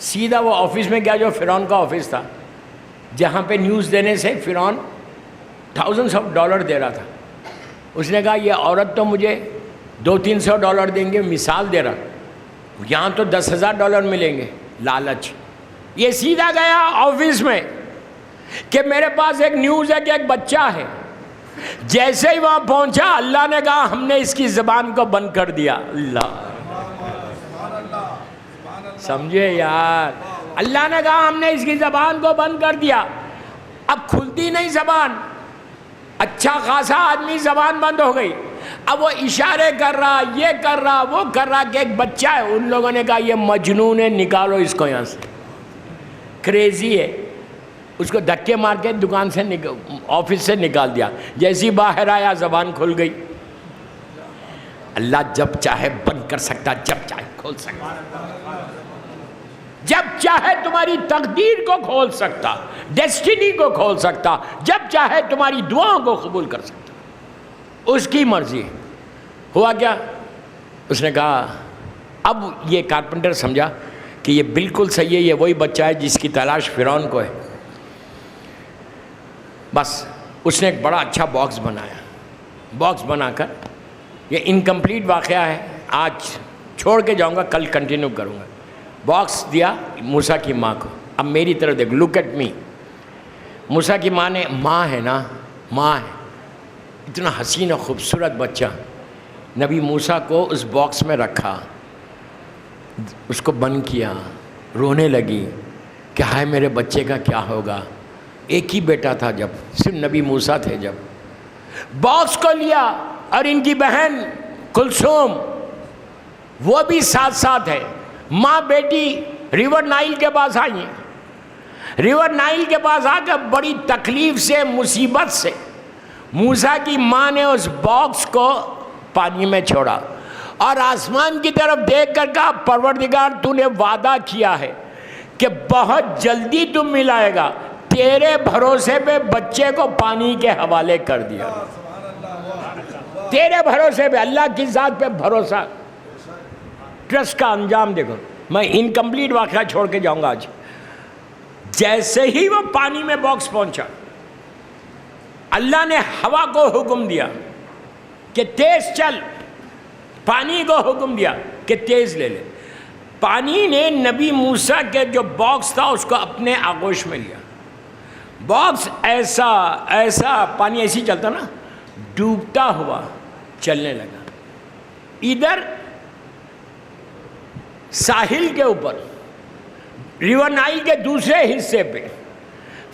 سیدھا وہ آفس میں گیا جو فرعون کا آفس تھا، جہاں پہ نیوز دینے سے فرعون $1000 دے رہا تھا۔ اس نے کہا یہ عورت تو مجھے $200-300 دیں گے، مثال دے رہا، یہاں تو $10,000 ملیں گے، لالچ۔ یہ سیدھا گیا آفس میں کہ میرے پاس ایک نیوز ہے کہ ایک بچہ ہے۔ جیسے ہی وہاں پہنچا، اللہ نے کہا ہم نے اس کی زبان کو بند کر دیا۔ اللہ سمجھے یار، اللہ نے کہا ہم نے اس کی زبان کو بند کر دیا، اب کھلتی نہیں زبان۔ اچھا خاصا آدمی زبان بند ہو گئی، اب وہ اشارے کر رہا، یہ کر رہا، وہ کر رہا کہ ایک بچہ ہے۔ ان لوگوں نے کہا یہ مجنون ہے، نکالو اس کو یہاں سے، کریزی ہے۔ اس کو دھکے مار کے دکان سے آفس سے نکال دیا۔ جیسی باہر آیا زبان کھل گئی۔ اللہ جب چاہے بند کر سکتا، جب چاہے کھول سکتا، جب چاہے تمہاری تقدیر کو کھول سکتا، ڈیسٹینی کو کھول سکتا، جب چاہے تمہاری دعاؤں کو قبول کر سکتا، اس کی مرضی۔ ہوا کیا؟ اس نے کہا، اب یہ کارپنٹر سمجھا کہ یہ بالکل صحیح ہے، یہ وہی بچہ ہے جس کی تلاش فرعون کو ہے۔ بس اس نے ایک بڑا اچھا باکس بنایا، باکس بنا کر، یہ انکمپلیٹ واقعہ ہے، آج چھوڑ کے جاؤں گا، کل کنٹینیو کروں گا۔ باکس دیا موسیٰ کی ماں کو، اب میری طرف دیکھ, لک ایٹ می. موسیٰ کی ماں نے, ماں ہے نا, ماں ہے, اتنا حسین و خوبصورت بچہ, نبی موسیٰ کو اس باکس میں رکھا, اس کو بند کیا, رونے لگی کہ ہائے میرے بچے کا کیا ہوگا. ایک ہی بیٹا تھا جب, صرف نبی موسیٰ تھے جب. باکس کو لیا اور ان کی بہن کلثوم وہ بھی ساتھ ساتھ ہے. ماں بیٹی ریور نائل کے پاس آئی. ریور نائل کے پاس آ کر بڑی تکلیف سے, مصیبت سے موسیٰ کی ماں نے اس باکس کو پانی میں چھوڑا اور آسمان کی طرف دیکھ کر کہا, پروردگار تو نے وعدہ کیا ہے کہ بہت جلدی تم ملائے گا, تیرے بھروسے پہ بچے کو پانی کے حوالے کر دیا. تیرے بھروسے پہ, اللہ کی ذات پہ بھروسہ. ٹرسٹ کا انجام دیکھو. میں انکمپلیٹ واقعہ چھوڑ کے جاؤں گا آج. جیسے ہی وہ پانی میں باکس پہنچا, اللہ نے ہوا کو حکم دیا کہ تیز چل, پانی کو حکم دیا کہ تیز لے لے. پانی نے نبی موسیٰ کے جو باکس تھا اس کو اپنے آغوش میں لیا. باکس ایسا ایسا, پانی ایسی چلتا نا, ڈوبتا ہوا چلنے لگا. ادھر ساحل کے اوپر ریور نائل کے دوسرے حصے پہ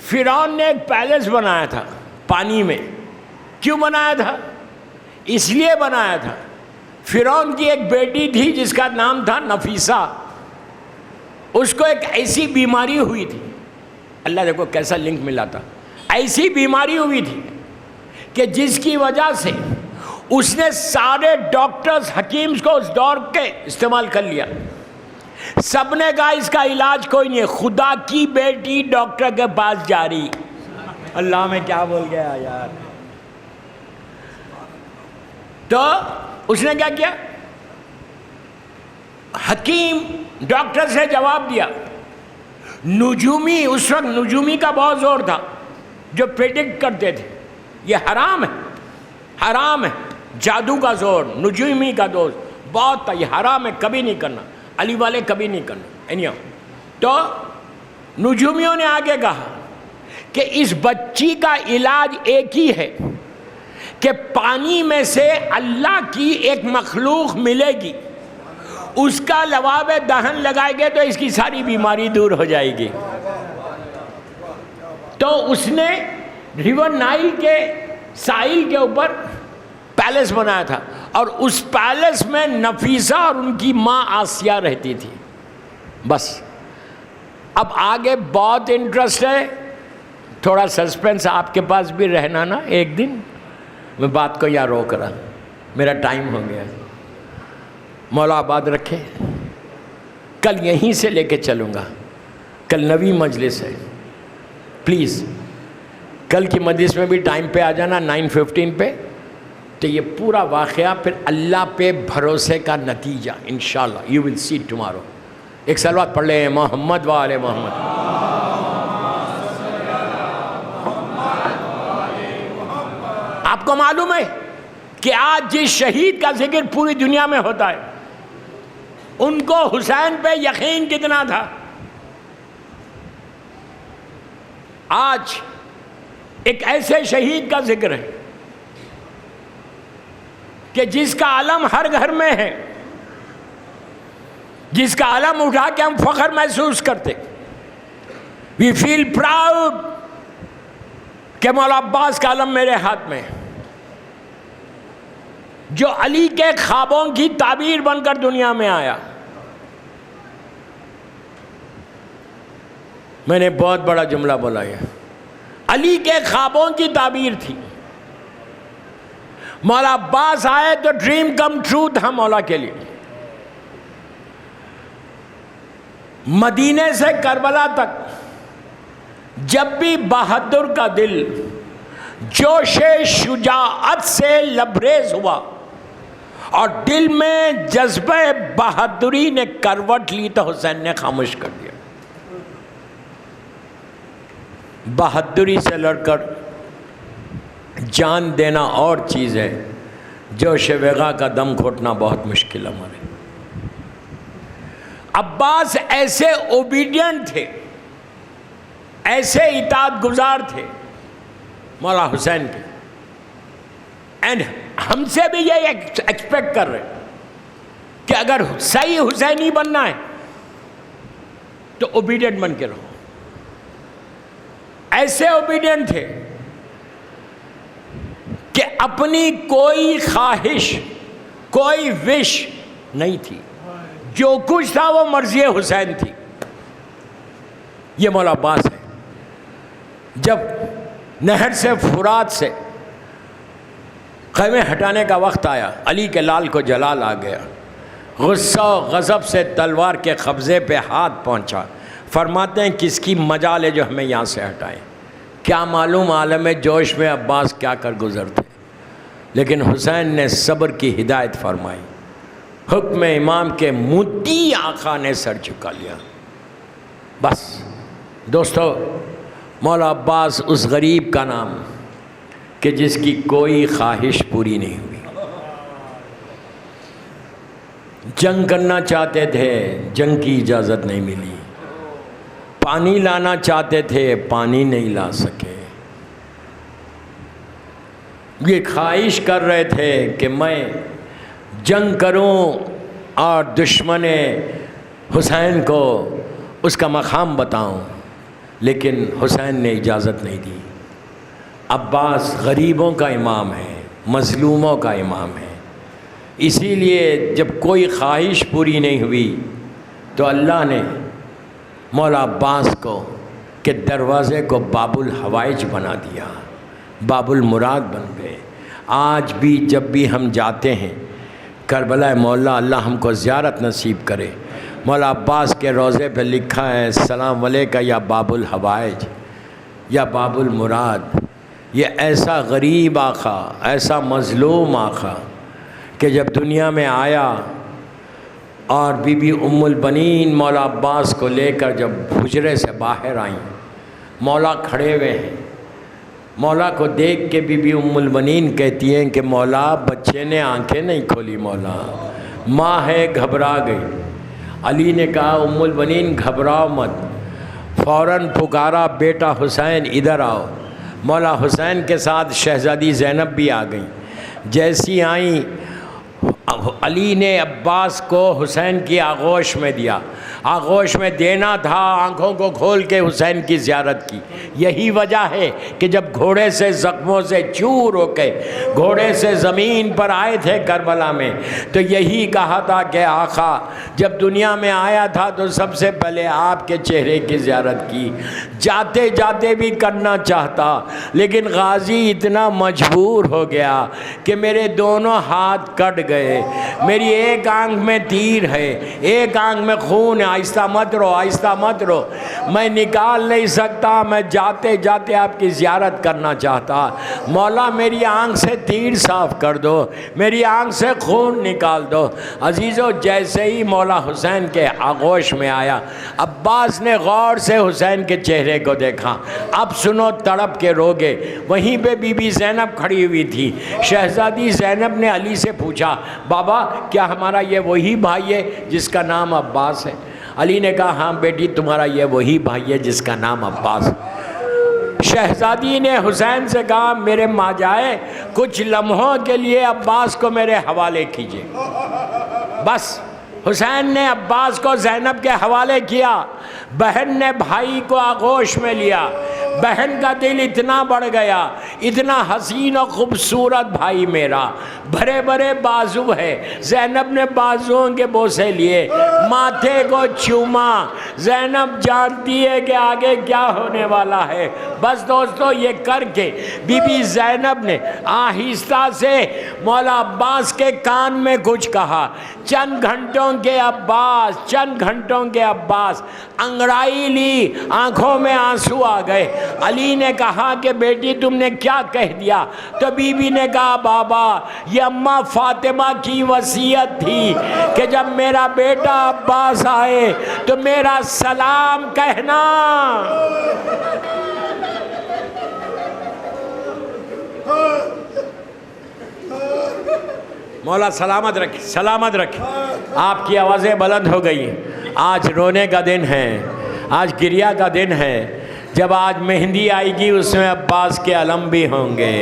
فرعون نے ایک پیلس بنایا تھا پانی میں. کیوں بنایا تھا؟ اس لیے بنایا تھا, فرعون کی ایک بیٹی تھی جس کا نام تھا نفیسہ. اس کو ایک ایسی بیماری ہوئی تھی, اللہ دیکھو کیسا لنک ملا تھا. ایسی بیماری ہوئی تھی کہ جس کی وجہ سے اس نے سارے ڈاکٹرز, حکیمز کو اس دور کے استعمال کر لیا. سب نے کہا اس کا علاج کوئی نہیں ہے. خدا کی بیٹی ڈاکٹر کے پاس جا رہی. اللہ میں کیا بول گیا یار. تو اس نے کیا کیا, حکیم ڈاکٹر سے جواب دیا. نجومی, اس وقت نجومی کا بہت زور تھا, جو پریڈکٹ کرتے تھے یہ حرام ہے, حرام ہے. جادو کا زور, نجومی کا دوست بہت تھا, یہ حرام ہے, کبھی نہیں کرنا. علی والے کبھی نہیں کرنا. تو نجومیوں نے آگے کہا کہ اس بچی کا علاج ایک ہی ہے کہ پانی میں سے اللہ کی ایک مخلوق ملے گی, اس کا لواب دہن لگائے گے تو اس کی ساری بیماری دور ہو جائے گی. تو اس نے ریور نائل کے ساحل کے اوپر پیلس بنایا تھا, اور اس پیلس میں نفیسہ اور ان کی ماں آسیہ رہتی تھی. بس اب آگے بہت انٹرسٹ ہے, تھوڑا سسپینس آپ کے پاس بھی رہنا نا. ایک دن میں بات کو یہاں روک رہا, میرا ٹائم ہو گیا. مولا آباد رکھے. کل یہیں سے لے کے چلوں گا, کل نویں مجلس ہے. پلیز کل کی مجلس میں بھی ٹائم پہ آ جانا, 9:15 پہ. تو یہ پورا واقعہ پھر اللہ پہ بھروسے کا نتیجہ انشاءاللہ یو ول سی ٹمارو. ایک صلوات پڑھ لیں, محمد و آل محمد. آپ کو معلوم ہے کہ آج جس شہید کا ذکر پوری دنیا میں ہوتا ہے, ان کو حسین پہ یقین کتنا تھا. آج ایک ایسے شہید کا ذکر ہے کہ جس کا علم ہر گھر میں ہے, جس کا علم اٹھا کے ہم فخر محسوس کرتے. وی فیل پراؤڈ کہ مولا عباس کا علم میرے ہاتھ میں ہے, جو علی کے خوابوں کی تعبیر بن کر دنیا میں آیا. میں نے بہت بڑا جملہ بولا, ہے علی کے خوابوں کی تعبیر تھی. مولا عباس آئے تو ڈریم کم ٹرو تھا مولا کے لیے. مدینے سے کربلا تک جب بھی بہادر کا دل جوش شجاعت سے لبریز ہوا اور دل میں جذبہ بہادری نے کروٹ لی تو حسین نے خاموش کر دیا. بہادری سے لڑ کر جان دینا اور چیز ہے, جوش وغا کا دم گھوٹنا بہت مشکل ہے ہمارے. عباس ایسے اوبیڈینٹ تھے ایسے اطاعت گزار تھے مولا حسین کے، اینڈ ہم سے بھی یہ ایکسپیکٹ کر رہے کہ اگر صحیح حسینی بننا ہے تو اوبیڈینٹ بن کے رہو۔ ایسے اوبیڈینٹ تھے کہ اپنی کوئی خواہش، کوئی وش نہیں تھی، جو کچھ تھا وہ مرضی حسین تھی۔ یہ مولا عباس ہے۔ جب نہر سے فرات سے خیمے ہٹانے کا وقت آیا، علی کے لال کو جلال آ گیا، غصہ و غضب سے تلوار کے قبضے پہ ہاتھ پہنچا۔ فرماتے ہیں کس کی مجال ہے جو ہمیں یہاں سے ہٹائیں؟ کیا معلوم عالم جوش میں عباس کیا کر گزرتے، لیکن حسین نے صبر کی ہدایت فرمائی۔ حکم امام کے مدعی آقا نے سر جھکا لیا۔ بس دوستو، مولا عباس اس غریب کا نام کہ جس کی کوئی خواہش پوری نہیں ہوئی۔ جنگ کرنا چاہتے تھے، جنگ کی اجازت نہیں ملی۔ پانی لانا چاہتے تھے، پانی نہیں لا سکے۔ یہ خواہش کر رہے تھے کہ میں جنگ کروں اور دشمن حسین کو اس کا مقام بتاؤں، لیکن حسین نے اجازت نہیں دی۔ عباس غریبوں کا امام ہے، مظلوموں کا امام ہے، اسی لیے جب کوئی خواہش پوری نہیں ہوئی تو اللہ نے مولا عباس کو کہ دروازے کو باب الحوائج بنا دیا، باب المراد بن گئے۔ آج بھی جب بھی ہم جاتے ہیں کربلا مولا، اللہ ہم کو زیارت نصیب کرے، مولا عباس کے روضے پہ لکھا ہے السلام علیکہ یا باب الحوائج یا باب المراد۔ یہ ایسا غریب آقا، ایسا مظلوم آقا کہ جب دنیا میں آیا اور بی بی ام البنین مولا عباس کو لے کر جب حجرے سے باہر آئیں، مولا کھڑے ہوئے ہیں۔ مولا کو دیکھ کے بی بی ام البنین کہتی ہیں کہ مولا بچے نے آنکھیں نہیں کھولی، مولا ماں ہے گھبرا گئی۔ علی نے کہا ام البنین گھبراؤ مت، فوراً پکارا بیٹا حسین ادھر آؤ۔ مولا حسین کے ساتھ شہزادی زینب بھی آ گئیں۔ جیسی آئیں علی نے عباس کو حسین کی آغوش میں دیا۔ آغوش میں دینا تھا، آنکھوں کو کھول کے حسین کی زیارت کی۔ یہی وجہ ہے کہ جب گھوڑے سے زخموں سے چور ہو کے گھوڑے سے زمین پر آئے تھے کربلا میں، تو یہی کہا تھا کہ آقا جب دنیا میں آیا تھا تو سب سے پہلے آپ کے چہرے کی زیارت کی۔ جاتے جاتے بھی کرنا چاہتا، لیکن غازی اتنا مجبور ہو گیا کہ میرے دونوں ہاتھ کٹ گئے، میری ایک آنکھ میں تیر ہے، ایک آنکھ میں خون ہے، آہستہ مت رو، آہستہ مت رو، میں نکال نہیں سکتا، میں جاتے جاتے آپ کی زیارت کرنا چاہتا۔ مولا میری آنکھ سے تیر صاف کر دو، میری آنکھ سے خون نکال دو۔ عزیزو، جیسے ہی مولا حسین کے آغوش میں آیا، عباس نے غور سے حسین کے چہرے کو دیکھا۔ اب سنو تڑپ کے روگے۔ وہیں پہ بی بی زینب کھڑی ہوئی تھی۔ شہزادی زینب نے علی سے پوچھا بابا کیا ہمارا یہ وہی بھائی ہے جس کا نام عباس ہے؟ علی نے کہا ہاں بیٹی تمہارا یہ وہی بھائی ہے جس کا نام عباس ہے۔ شہزادی نے حسین سے کہا میرے ماں جائے کچھ لمحوں کے لیے عباس کو میرے حوالے کیجئے۔ بس حسین نے عباس کو زینب کے حوالے کیا۔ بہن نے بھائی کو آغوش میں لیا۔ بہن کا دل اتنا بڑھ گیا، اتنا حسین و خوبصورت بھائی میرا، بھرے بھرے بازو ہے۔ زینب نے بازوؤں کے بوسے لیے، ماتھے کو چوما۔ زینب جانتی ہے کہ آگے کیا ہونے والا ہے۔ بس دوستو یہ کر کے بی بی زینب نے آہستہ سے مولا عباس کے کان میں کچھ کہا۔ چند گھنٹوں کے عباس، چند گھنٹوں کے عباس، انگڑائی لی، آنکھوں میں آنسو آ گئے۔ علی نے کہا کہ بیٹی تم نے کیا کہہ دیا؟ تو بی بی نے کہا بابا یہ اماں فاطمہ کی وصیت تھی کہ جب میرا بیٹا عباس آئے تو میرا سلام کہنا۔ مولا سلامت رکھے، سلامت رکھے۔ آپ کی آوازیں بلند ہو گئی۔ آج رونے کا دن ہے، آج گریہ کا دن ہے، جب آج مہندی آئے گی اس میں عباس کے علم بھی ہوں گے،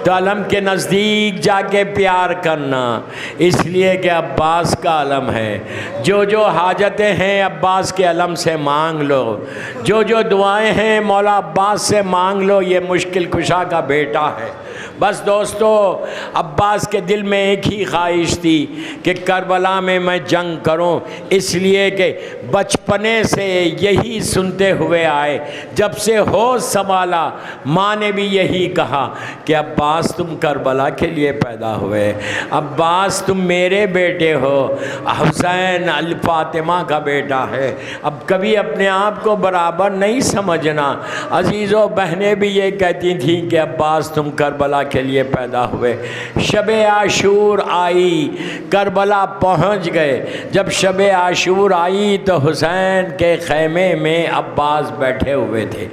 تو علم کے نزدیک جا کے پیار کرنا، اس لیے کہ عباس کا علم ہے۔ جو جو حاجتیں ہیں عباس کے علم سے مانگ لو، جو جو دعائیں ہیں مولا عباس سے مانگ لو، یہ مشکل کشا کا بیٹا ہے۔ بس دوستو، عباس کے دل میں ایک ہی خواہش تھی کہ کربلا میں میں جنگ کروں، اس لیے کہ بچپنے سے یہی سنتے ہوئے آئے، جب سے ہوش سنبھالا ماں نے بھی یہی کہا کہ عباس تم کربلا کے لیے پیدا ہوئے، عباس تم میرے بیٹے ہو، حسین الفاطمہ کا بیٹا ہے۔ اب کبھی اپنے آپ کو برابر نہیں سمجھنا۔ عزیزو، بہنیں بھی یہ کہتی تھیں کہ عباس تم کربلا کے لیے پیدا ہوئے۔ شب عاشور آئی، کربلا پہنچ گئے۔ جب شب عاشور آئی تو حسین کے خیمے میں عباس بیٹھے ہوئے تھے۔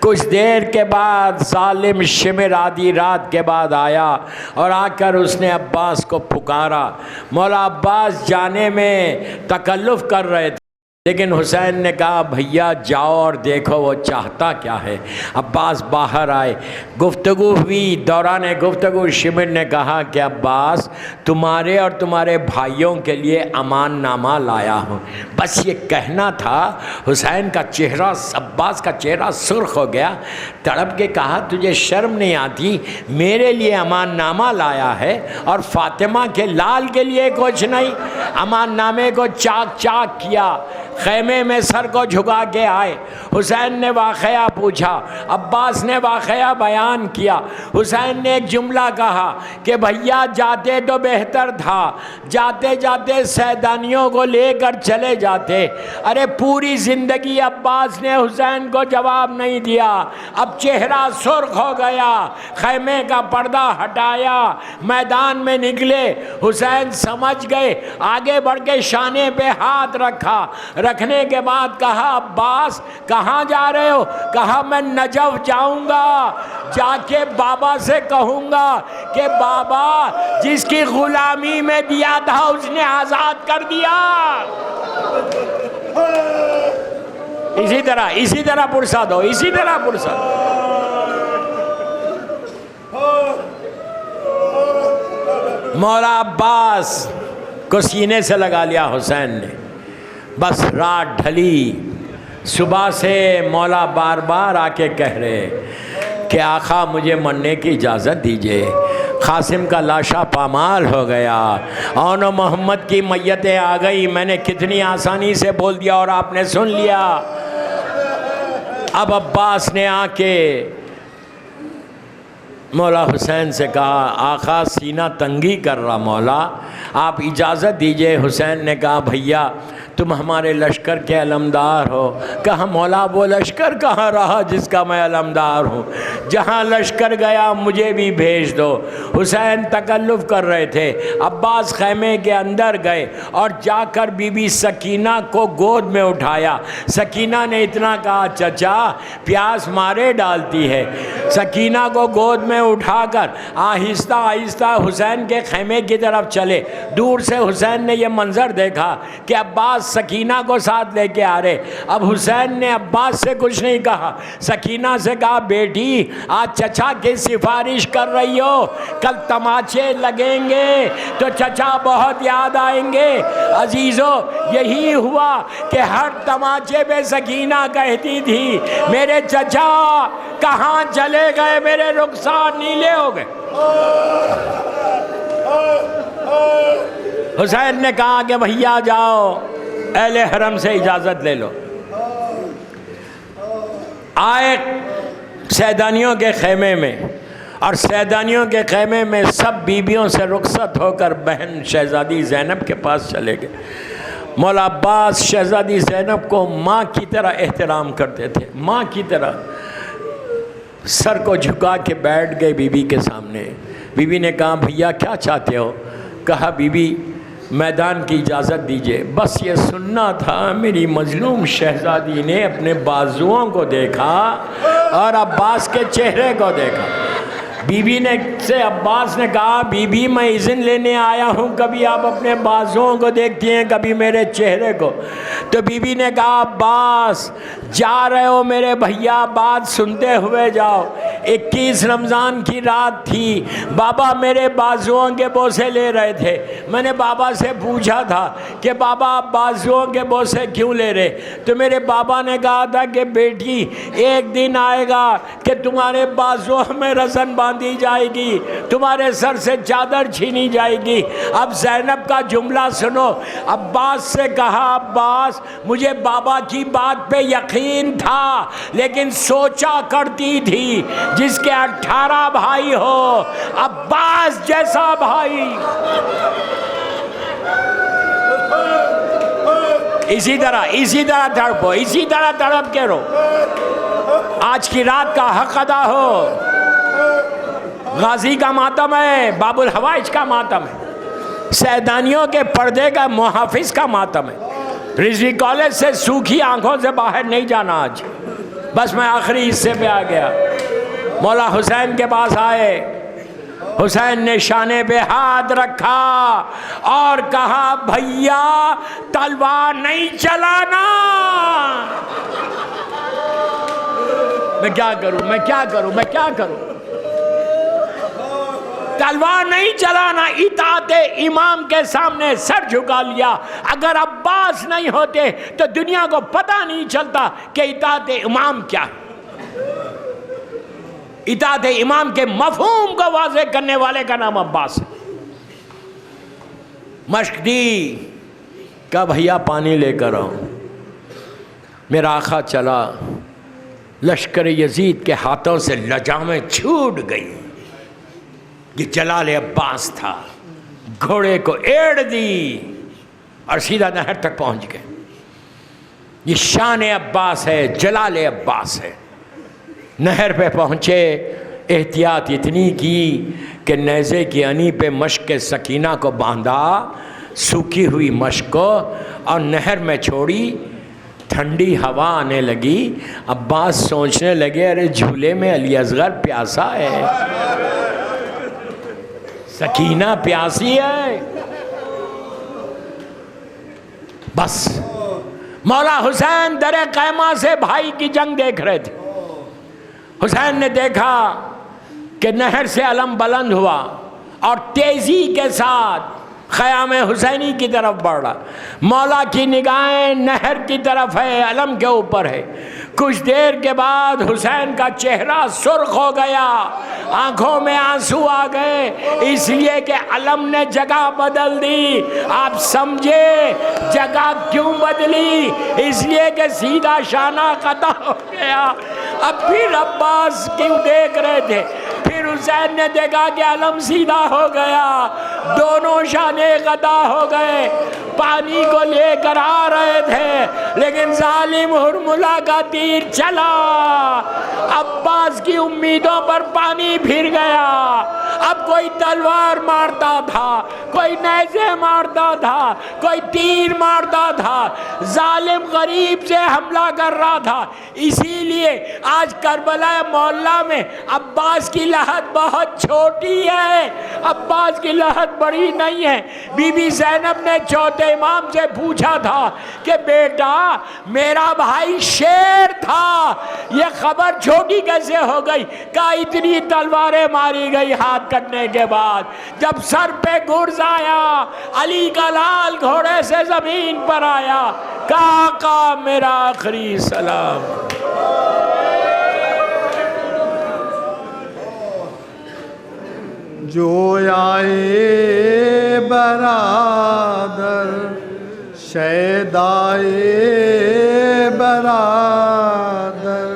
کچھ دیر کے بعد ظالم شمر آدھی رات کے بعد آیا اور آ کر اس نے عباس کو پکارا۔ مولا عباس جانے میں تکلف کر رہے تھے، لیکن حسین نے کہا بھیا جاؤ اور دیکھو وہ چاہتا کیا ہے۔ عباس باہر آئے، گفتگو ہوئی۔ دوران گفتگو شمر نے کہا کہ عباس تمہارے اور تمہارے بھائیوں کے لیے امان نامہ لایا ہوں۔ بس یہ کہنا تھا۔ حسین کا چہرہ، عباس کا چہرہ سرخ ہو گیا، تڑپ کے کہا تجھے شرم نہیں آتی؟ میرے لیے امان نامہ لایا ہے اور فاطمہ کے لال کے لیے کچھ نہیں؟ امان نامے کو چاک چاک کیا، خیمے میں سر کو جھکا کے آئے۔ حسین نے واقعہ پوچھا، عباس نے واقعہ بیان کیا۔ حسین نے ایک جملہ کہا کہ بھیا جاتے تو بہتر تھا، جاتے جاتے سیدانیوں کو لے کر چلے جاتے۔ ارے پوری زندگی عباس نے حسین کو جواب نہیں دیا۔ اب چہرہ سرخ ہو گیا، خیمے کا پردہ ہٹایا، میدان میں نکلے۔ حسین سمجھ گئے، آگے بڑھ کے شانے پہ ہاتھ رکھا، رکھنے کے بعد کہا عباس کہاں جا رہے ہو؟ کہا میں نجف جاؤں گا، جا کے بابا سے کہوں گا کہ بابا جس کی غلامی میں دیا تھا اس نے آزاد کر دیا۔ اسی طرح پرساد ہو، اسی طرح پرساد۔ مولا عباس کو سینے سے لگا لیا حسین نے۔ بس رات ڈھلی، صبح سے مولا بار بار آ کے کہہ رہے کہ آقا مجھے مرنے کی اجازت دیجئے، قاسم کا لاشا پامال ہو گیا، اون و محمد کی میتیں آ گئی، میں نے کتنی آسانی سے بول دیا اور آپ نے سن لیا۔ اب عباس نے آ کے مولا حسین سے کہا آقا سینہ تنگی کر رہا مولا، آپ اجازت دیجئے۔ حسین نے کہا بھیا تم ہمارے لشکر کے علمدار ہو۔ کہا مولا وہ لشکر کہاں رہا جس کا میں علمدار ہوں؟ جہاں لشکر گیا مجھے بھی بھیج دو۔ حسین تکلف کر رہے تھے۔ عباس خیمے کے اندر گئے اور جا کر بی بی سکینہ کو گود میں اٹھایا۔ سکینہ نے اتنا کہا چچا پیاس مارے ڈالتی ہے۔ سکینہ کو گود میں اٹھا کر آہستہ آہستہ حسین کے خیمے کی طرف چلے۔ دور سے حسین نے یہ منظر دیکھا کہ عباس سکینہ کو ساتھ لے کے آ رہے۔ اب حسین نے عباس سے کچھ نہیں کہا، سکینہ سے کہا بیٹی آج چچا کی سفارش کر رہی ہو، کل تماچے لگیں گے تو چچا بہت یاد آئیں گے۔ عزیزو یہی ہوا کہ ہر تماچے پہ سکینہ کہتی تھی میرے چچا کہاں چلے گئے، میرے رخسار نیلے ہو گئے۔ حسین نے کہا کہ بھیا جاؤ اہل حرم سے اجازت لے لو۔ آئے سیدانیوں کے خیمے میں، اور سیدانیوں کے خیمے میں سب بیویوں سے رخصت ہو کر بہن شہزادی زینب کے پاس چلے گئے۔ مولا عباس شہزادی زینب کو ماں کی طرح احترام کرتے تھے، ماں کی طرح۔ سر کو جھکا کے بیٹھ گئے بی بی کے سامنے۔ بی بی نے کہا بھیا کیا چاہتے ہو؟ کہا بی بی میدان کی اجازت دیجئے، بس یہ سننا تھا میری مظلوم شہزادی نے اپنے بازوؤں کو دیکھا اور عباس کے چہرے کو دیکھا۔ بی بی نے سے عباس نے کہا بی بی میں اذن لینے آیا ہوں، کبھی آپ اپنے بازوؤں کو دیکھتی ہیں کبھی میرے چہرے کو۔ تو بی بی نے کہا عباس جا رہے ہو میرے بھیا، بات سنتے ہوئے جاؤ۔ 21 رمضان کی رات تھی، بابا میرے بازوؤں کے بوسے لے رہے تھے۔ میں نے بابا سے پوچھا تھا کہ بابا آپ بازوؤں کے بوسے کیوں لے رہے؟ تو میرے بابا نے کہا تھا کہ بیٹی ایک دن آئے گا کہ تمہارے بازوؤں میں رسن باندھی جائے گی، تمہارے سر سے چادر چھینی جائے گی۔ اب زینب کا جملہ سنو، عباس سے کہا عباس مجھے بابا کی بات پہ یقین تھا، لیکن سوچا کرتی تھی جس کے 18 بھائی ہو عباس جیسا بھائی۔ اسی طرح تڑپو، اسی طرح تڑپ کے رو۔ آج کی رات کا حق ادا ہو۔ غازی کا ماتم ہے، باب الحوائج کا ماتم ہے، سیدانیوں کے پردے کا محافظ کا ماتم ہے۔ رضوی کالج سے سوکھی آنکھوں سے باہر نہیں جانا آج۔ بس میں آخری حصے پہ آ گیا۔ مولا حسین کے پاس آئے، حسین نے شانے پہ ہاتھ رکھا اور کہا بھیا تلوار نہیں چلانا۔ میں کیا کروں؟ تلوار نہیں چلانا، اطاعت امام کے سامنے سر جھکا لیا۔ اگر عباس نہیں ہوتے تو دنیا کو پتہ نہیں چلتا کہ اطاعت امام کیا ہے۔ اطاعت امام کے مفہوم کو واضح کرنے والے کا نام عباس ہے۔ مشق دی، کہا بھیا پانی لے کر آؤں۔ میرا آقا چلا، لشکر یزید کے ہاتھوں سے لجامیں چھوٹ گئی۔ یہ جلال عباس تھا، گھوڑے کو ایڑ دی اور سیدھا نہر تک پہنچ گئے۔ یہ شان عباس ہے، جلال عباس ہے۔ نہر پہ پہنچے، احتیاط اتنی کی کہ نیزے کی انی پہ مشق سکینہ کو باندھا، سوکھی ہوئی مشق کو، اور نہر میں چھوڑی۔ ٹھنڈی ہوا آنے لگی۔ عباس سوچنے لگے ارے جھولے میں علی اصغر پیاسا ہے، سکینہ پیاسی ہے۔ بس مولا حسین در قیمہ سے بھائی کی جنگ دیکھ رہے تھے۔ حسین نے دیکھا کہ نہر سے علم بلند ہوا اور تیزی کے ساتھ خیام حسینی کی طرف بڑھ رہا۔ مولا کی نگاہیں نہر کی طرف ہے، علم کے اوپر ہے۔ کچھ دیر کے بعد حسین کا چہرہ سرخ ہو گیا، آنکھوں میں آنسو آ گئے، اس لیے کہ علم نے جگہ بدل دی۔ آپ سمجھے جگہ کیوں بدلی؟ اس لیے کہ سیدھا شانہ قطع ہو گیا۔ اب پھر عباس کیوں دیکھ رہے تھے؟ پھر حسین نے دیکھا کہ علم سیدھا ہو گیا، دونوں شانے قطع ہو گئے۔ پانی کو لے کر آ رہے تھے لیکن ظالم ہرملہ کا تیر چلا، عباس کی امیدوں پر پانی پھر گیا۔ اب کوئی تلوار مارتا تھا، کوئی نیزے مارتا تھا، کوئی تیر مارتا تھا، ظالم غریب سے حملہ کر رہا تھا۔ اسی لیے آج کربلا معلیٰ میں عباس کی لہت بہت چھوٹی ہے، عباس کی لہت بڑی نہیں ہے۔ بی بی زینب نے چوتھے امام سے پوچھا تھا کہ بیٹا میرا بھائی شیر تھا، یہ خبر چھوٹی کیسے ہو گئی؟ کہا اتنی تلواریں ماری گئی ہاتھ کٹنے کے بعد، جب سر پہ گرز آیا علی کا لال گھوڑے سے زمین پر آیا، کہا آقا میرا آخری سلام۔ جو آئے برادر شیدائے برادر،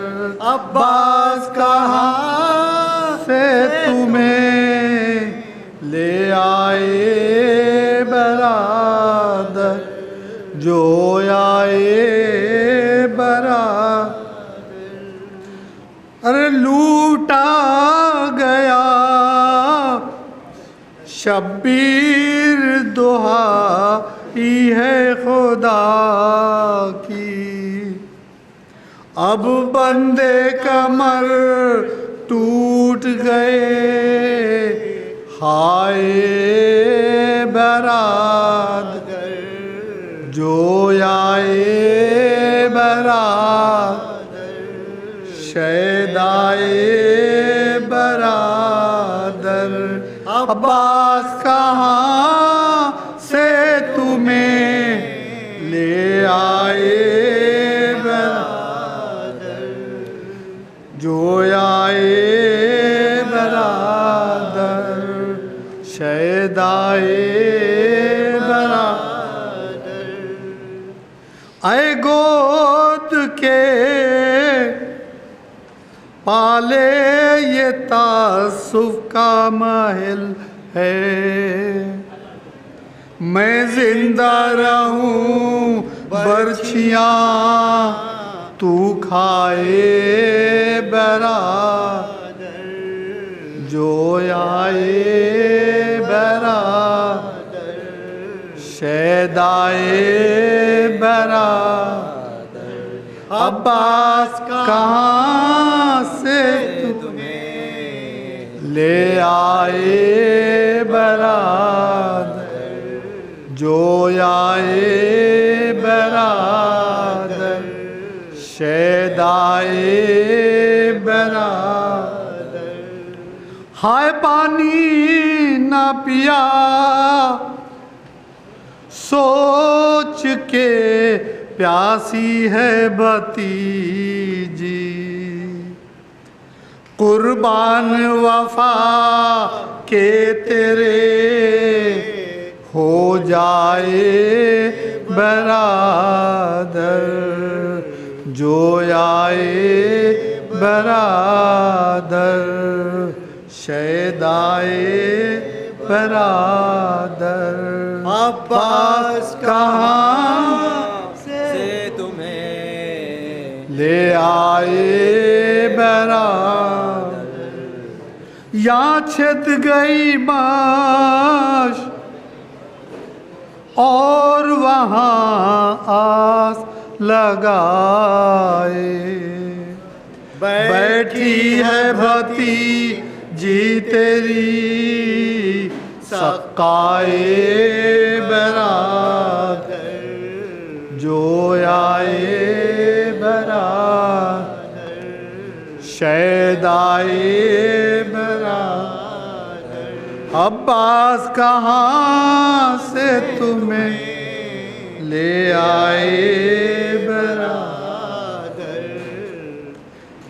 عباس کہاں سے تمہیں لے آئے برادر، جو آئے برادر، ارے لوٹا گیا شبیر دہائی ہے خدا کی، اب بندے کمر ٹوٹ گئے آئے برادر جو آئے برادر شیدائے برادر عباس کہاں سے تمہیں لے آئے برادر جو آئے برادر شیدائے برادر اے گود کے پالے یہ تعصب کا محل ہے میں زندہ رہوں برچیاں تو کھائے برادر جو آئے برادر شیدائے برادر عباس کہاں سے تمہیں لے آئے برادر جو آئے برادر شیدائے برادر ہائے پانی نہ پیا سوچ کے پیاسی ہے بھتیجی قربان وفا کے تیرے ہو جائے برادر جو آئے برادر شیدائے برادر عباس کہاں سے تمہیں لے آئے برادر یا چھت گئی باش اور وہاں آس لگائے بیٹھی ہے بھتیجی تیری سقائے برادر جو آئے برادر شیدائے برادر عباس کہاں سے تمہیں لے آئے برادر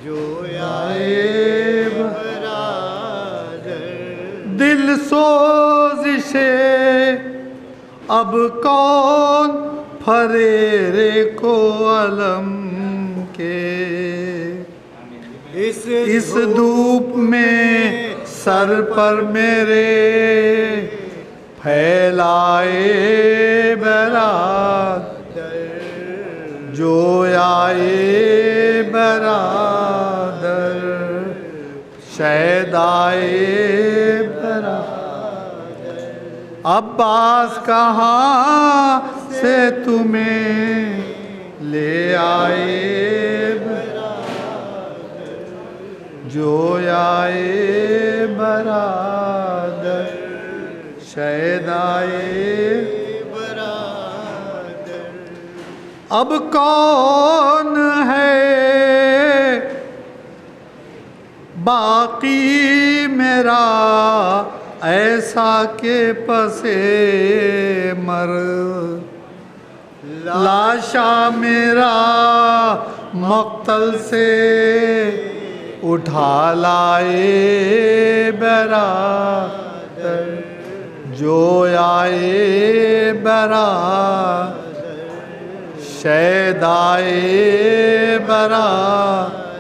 جو آئے برادر دل سوزشے اب کون پھریرے کو علم کے اس دھوپ میں سر پر میرے پھیلائے برادر جو آئے برادر شیدائے برادر عباس کہاں سے تمہیں لے آئے برادر جو آئے برادر شیدائے برادر اب کون ہے باقی میرا ایسا کہ پسے مر لاشا میرا مقتل سے اٹھا لائے برادر جو آئے برادر شیدائے برادر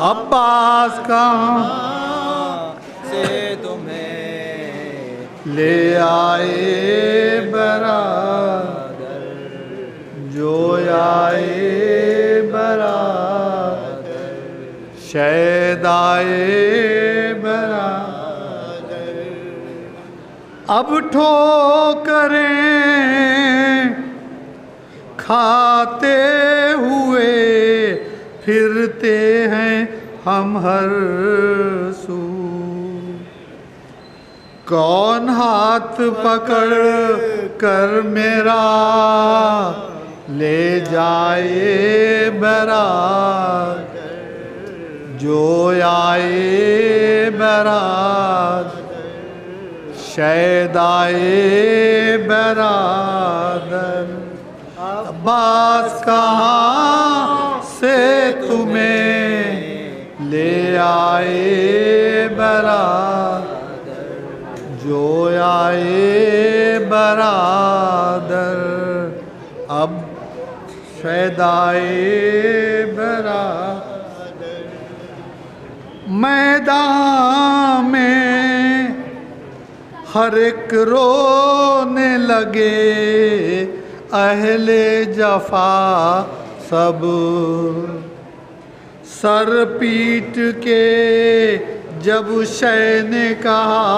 عباس کہاں سے تمہیں لے آئے برادر جو آئے برادر شیدائے برادر اب ٹھوکریں کھاتے ہوئے پھرتے ہیں ہم ہر سو کون ہاتھ پکڑ کر میرا لے جائے برات، جو آئے برات شیدائے برادر۔ عباس کہاں سے تمہیں لے آئے برات، جو آئے برادر اب شیدائے برادر۔ میدان میں ہر ایک رونے لگے، اہل جفا سب سر پیٹ کے جب شے نے کہا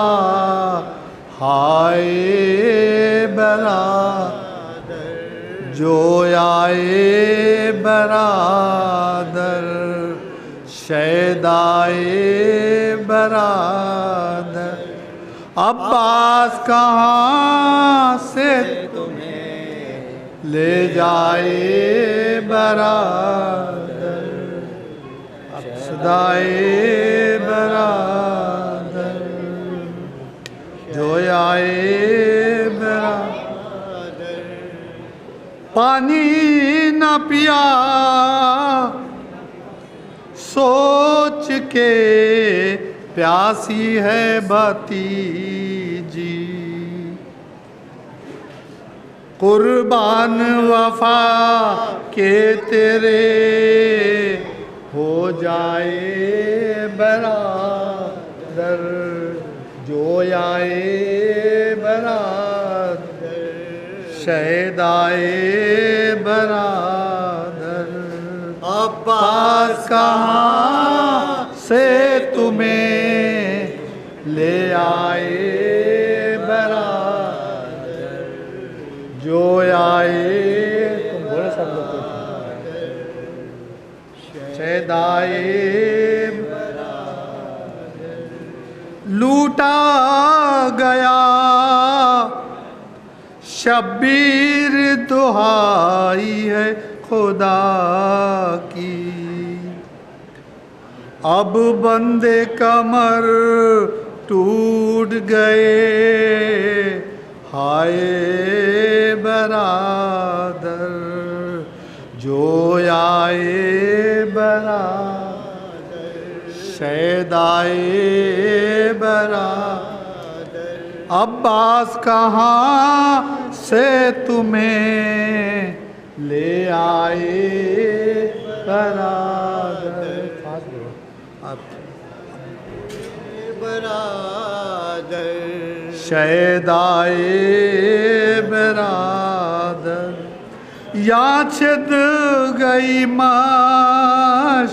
ہائے برادر، جو آئے برادر شیدائے برادر۔ عباس کہاں سے تمہیں لے جائے برادر، شیدائے برادر، جو آئے برادر۔ پانی نہ پیا سوچ کے پیاسی ہے بھتیجی، قربان وفا کے تیرے ہو جائے برادر، جو آئے برادر شیدائے برادر۔ عباس کہاں سے تمہیں لے آئے برادر، جو آئے تم بولے سب لوگ شیدائے برادر۔ لوٹا گیا شبیر دہائی ہے خدا کی، اب بندے کمر ٹوٹ گئے، ہائے برادر، جو آئے برادر شیدائے برادر۔ عباس کہاں سے تمہیں لے آئے برادر، برادر شیدائے برادر۔ یا چھد گئی ماش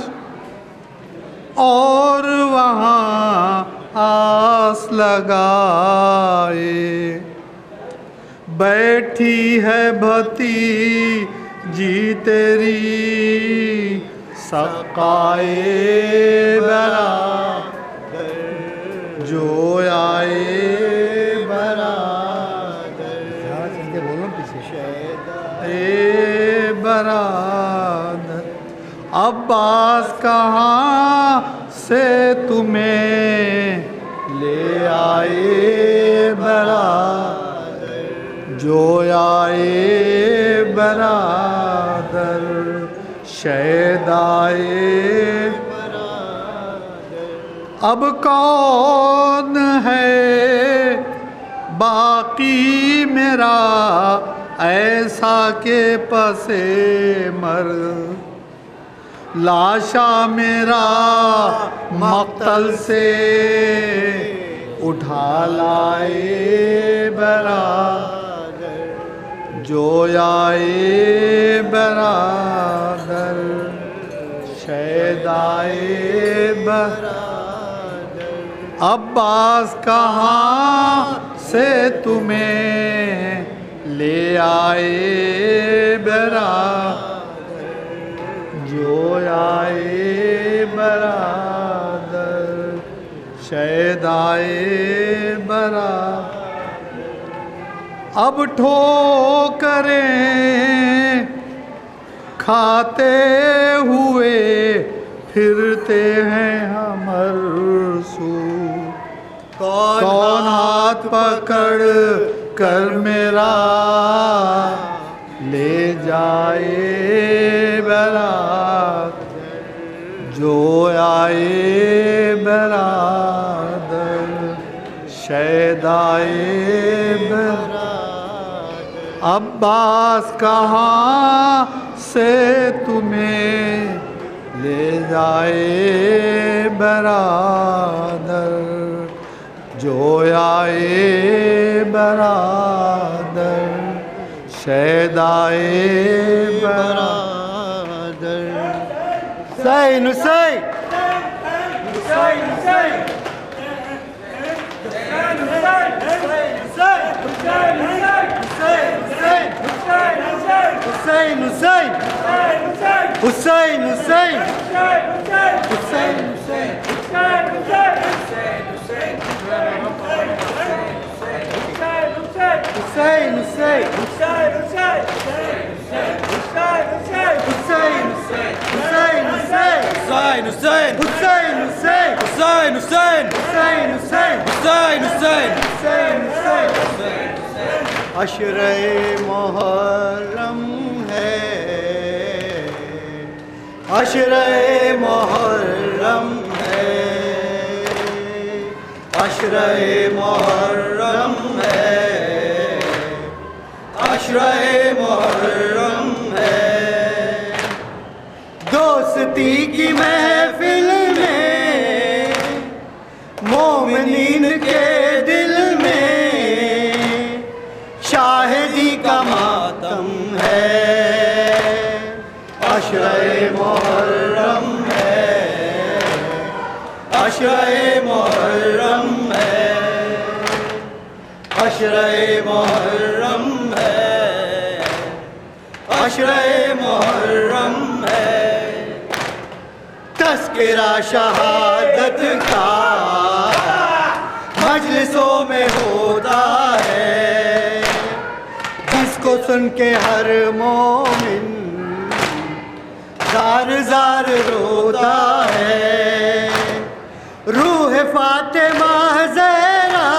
اور وہاں آس لگائے، بیٹھی ہے بھتیجی تیری سقائے برادر، جو آئے برادر شیدائے برادر۔ عباس کہاں سے تمہیں لے آئے برادر، جو آئے برادر شیدائے برادر۔ اب کون ہے باقی میرا ایسا کہ پسے مرگ، لاشا میرا مقتل سے اٹھا لائے برادر، جو آئے برادر شیدائے برادر۔ عباس کہاں سے تمہیں لے آئے برادر، جو آئے برادر شیدائے آئے برا اب ٹھوکریں کھاتے ہوئے پھرتے ہیں ہم ہر سو کون ہاتھ پکڑ کر میرا لے جائے برات جو آئے برادر شیدائے برادر عباس کہاں سے تمہیں لے جائے برادر جو آئے برادر شیدائے برادر حسین حسین حسین حسین حسین حسین عشرہ محرم ہے عشرہ محرم ہے عشرہ محرم ہے عشرہ محرم ہے دوستی کی محفل میں مومنین کے دل میں شاہدی کا ماتم ہے عشرہ محرم ہے عشرہ محرم ہے عشرہ محرم ہے عشرہ محرم ہے تذکرہ شہادت کا مجلسوں میں ہوتا ہے جس کو سن کے ہر مومن زار زار روتا ہے روح فاطمہ زہرا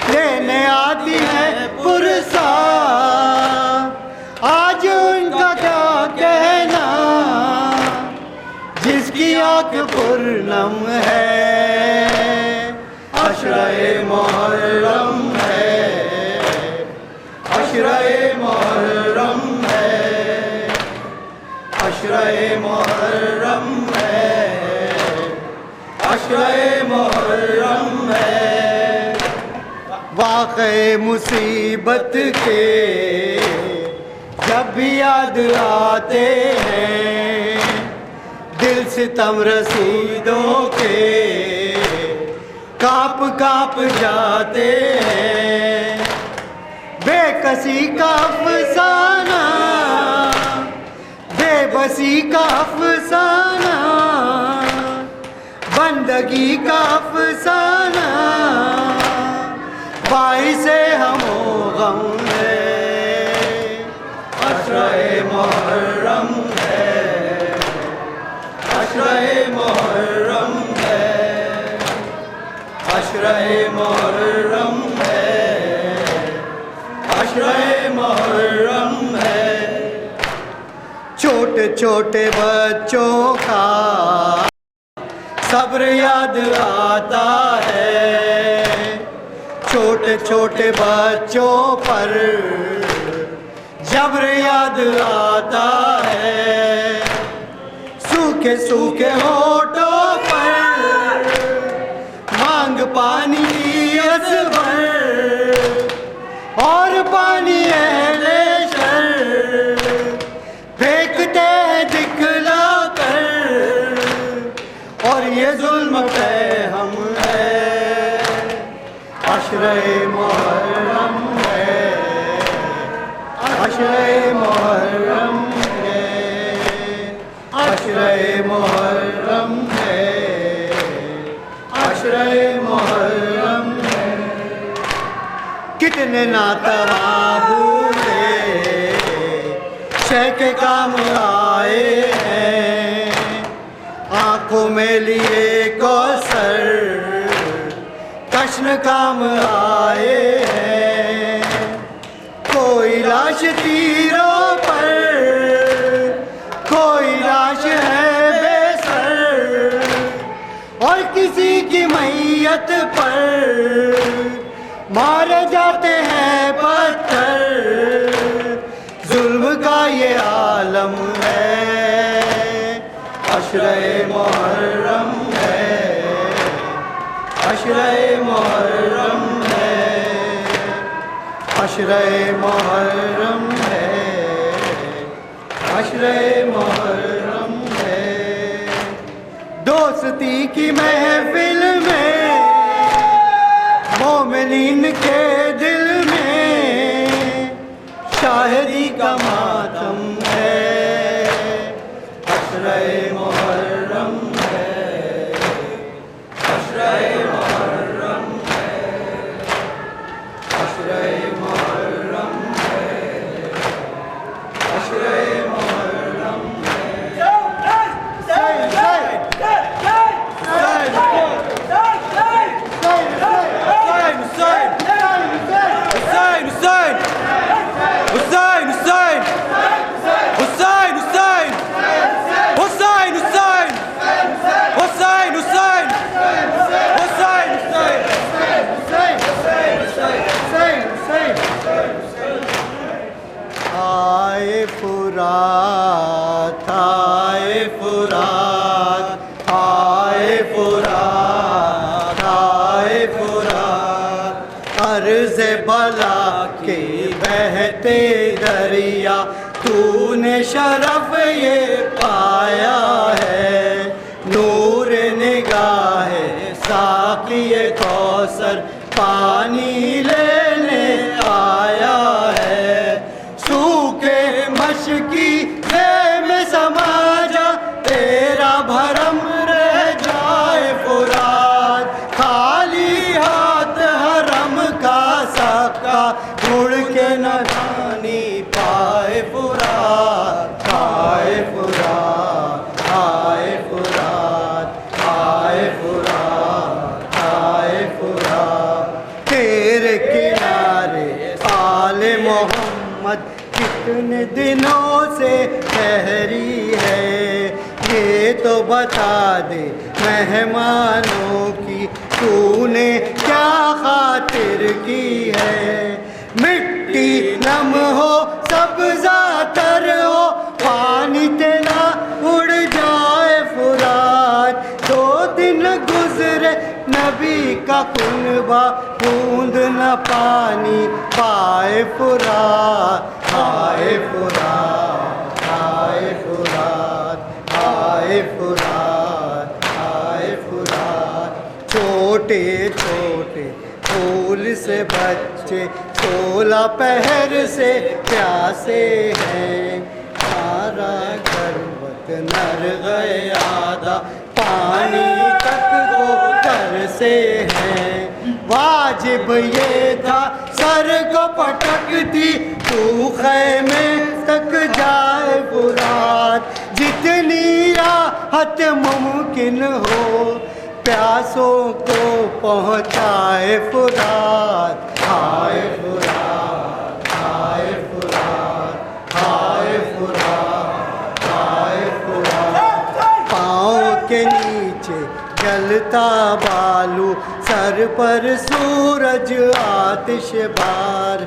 لینے آتی ہے پرسا آج ان کا کیا کہنا جس کی آنکھ پرنم ہے عشرہ محرم ہے عشرہ محرم ہے عشرہ محرم ہے عشرہ محرم ہے واقع مصیبت کے جب بھی یاد آتے ہیں دل ستم رسیدوں کے کانپ کانپ جاتے ہیں بے کسی کا افسانہ بے بسی کا افسانہ بندگی کا افسانہ باعث ہم و غم ہے عشرہ محرم ہے عشرہ محرم ہے عشرہ محرم ہے عشرہ محرم ہے چھوٹے چھوٹے بچوں کا صبر یاد آتا ہے چھوٹے چھوٹے بچوں پر جبر یاد آتا ہے سوکھے سوکھے ہونٹوں پر مانگ پانی کی ازبر اور پانی اہل شر پھینکتے دکھلا کر اور یہ ظلم پہ ہم ہے عشرہ محرم ہے عشرہ محرم ہے عشرہ محرم ہے عشرہ بھولے شہ کے کام آئے ہیں آنکھوں میں لیے کوثر کشن کام آئے ہیں کوئی لاش تیروں پر کوئی لاش ہے بے سر اور کسی کی میت پر مارے جاتے ہیں پتھر ظلم کا یہ عالم ہے عشرۂ محرم ہے عشرۂ محرم ہے عشرۂ محرم ہے عشرۂ محرم ہے دوستی کی محفل میں مومنین کے دل میں شاہدی کا ماتم ہے عشرۂ محرم ہے عشرۂ محرم ہے عشرۂ محرم ہے عشرۂ محرم آئے فرات آئے فرات آئے فرات آئے فرات عرض بلا کے بہتے دریا تو نے شرف یہ پایا ہے نور نگاہ ساقی کوثر پانی لینے آیا ہے سوکھے مشکی میں سما جا تیرا بھرم رہ جائے فرات خالی ہاتھ حرم کا سکا مڑ کے نہ جانی پائے فرات آئے فرات آئے فرات آئے فرات آئے فرات تیرے کنارے آل محمد کتنے دنوں سے ٹھہری ہے یہ تو بتا دے مہمانوں کی تو نے کیا خاطر کی ہے مٹی نم ہو سبزہ تر ہو پانی تیرا اڑ جائے فرات 2 دن گزرے نبی کا کنبہ بوند نہ پانی پائے فرات آئے فرات آئے فرات آئے فرات آئے فرات چھوٹے چھوٹے پھول سے بچے 16 پہر سے پیاسے ہیں سارا گھر وطن نر گئے آدھا پانی تک وہ در سے ہیں واجب یہ تھا سر کو پٹکتی تو خیمے تک جائے فرات جتنی راحت ممکن ہو پیاسوں کو پہنچائے فرات آئے فرات آئے فرات آئے فرات آئے فرات پاؤں کے نیچے جلتا بالو سر پر سورج آتش بار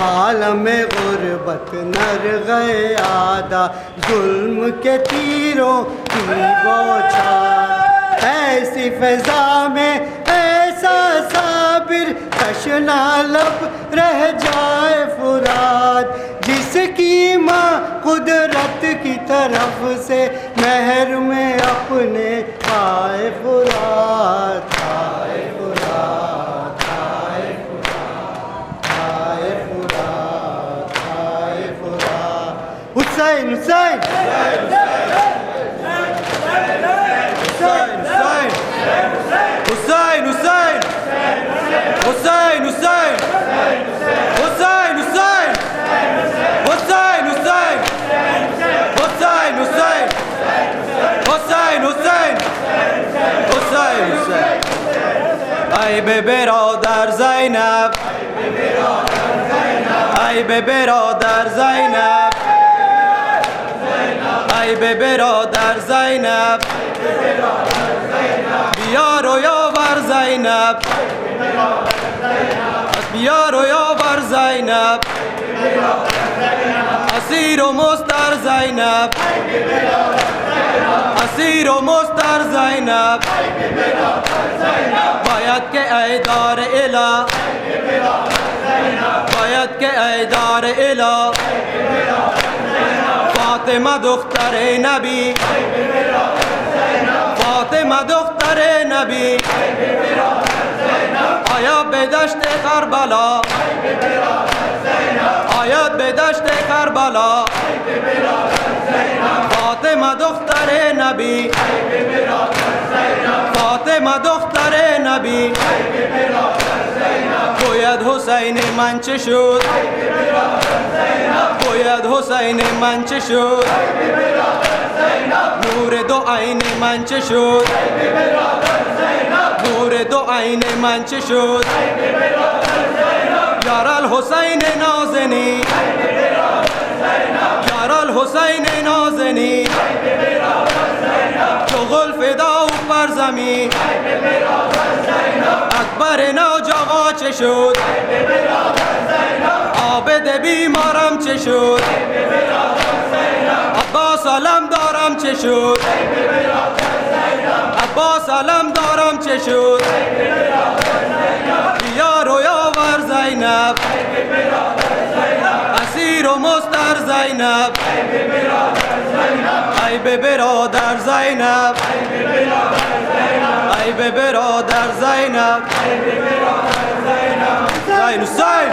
عالم غربت نر گئے آدھا ظلم کے تیروں کی بوچھار ایسی فضا میں ایسا صابر تشنا لب رہ جائے فرات جس کی ماں قدرت کی طرف سے مہر میں اپنے آئے فرات آئے فرات آئے فرات آئے فرات آئے فرات حسین حسین حسین حسین حسین حسین ای به برادر زینب، ای به برادر زینب، بیار و یاور زینب، بیار و یاور زینب، اسیر و مستر زینب، اسیر و مستر زینب، باید که ای دار اله، باید که ای دار اله، فاطمه دختر نبی، فاطمه دختر نبی، آیا به دشت کربلا، آیا به دشت کربلا، فاطمه دختر نبی، فاطمه دختر نبی، گوید حسین من چه شد، گوید حسین من چه شد، نور دو عین من چه شد، نور دو عین من چه شد، یار الحسین نازنی، یار الحسین نازنی، تو غل فدا و پر زمین، اکبر نوجوان چه شد، عابد بیمارم چه شد، عباس علم دارم چه شد، عباس علم دارم چه شد، بیار و یاور زینب، اسیر و مستر زینب، ای به برادر زینب، ای به برادر زینب، زین حسین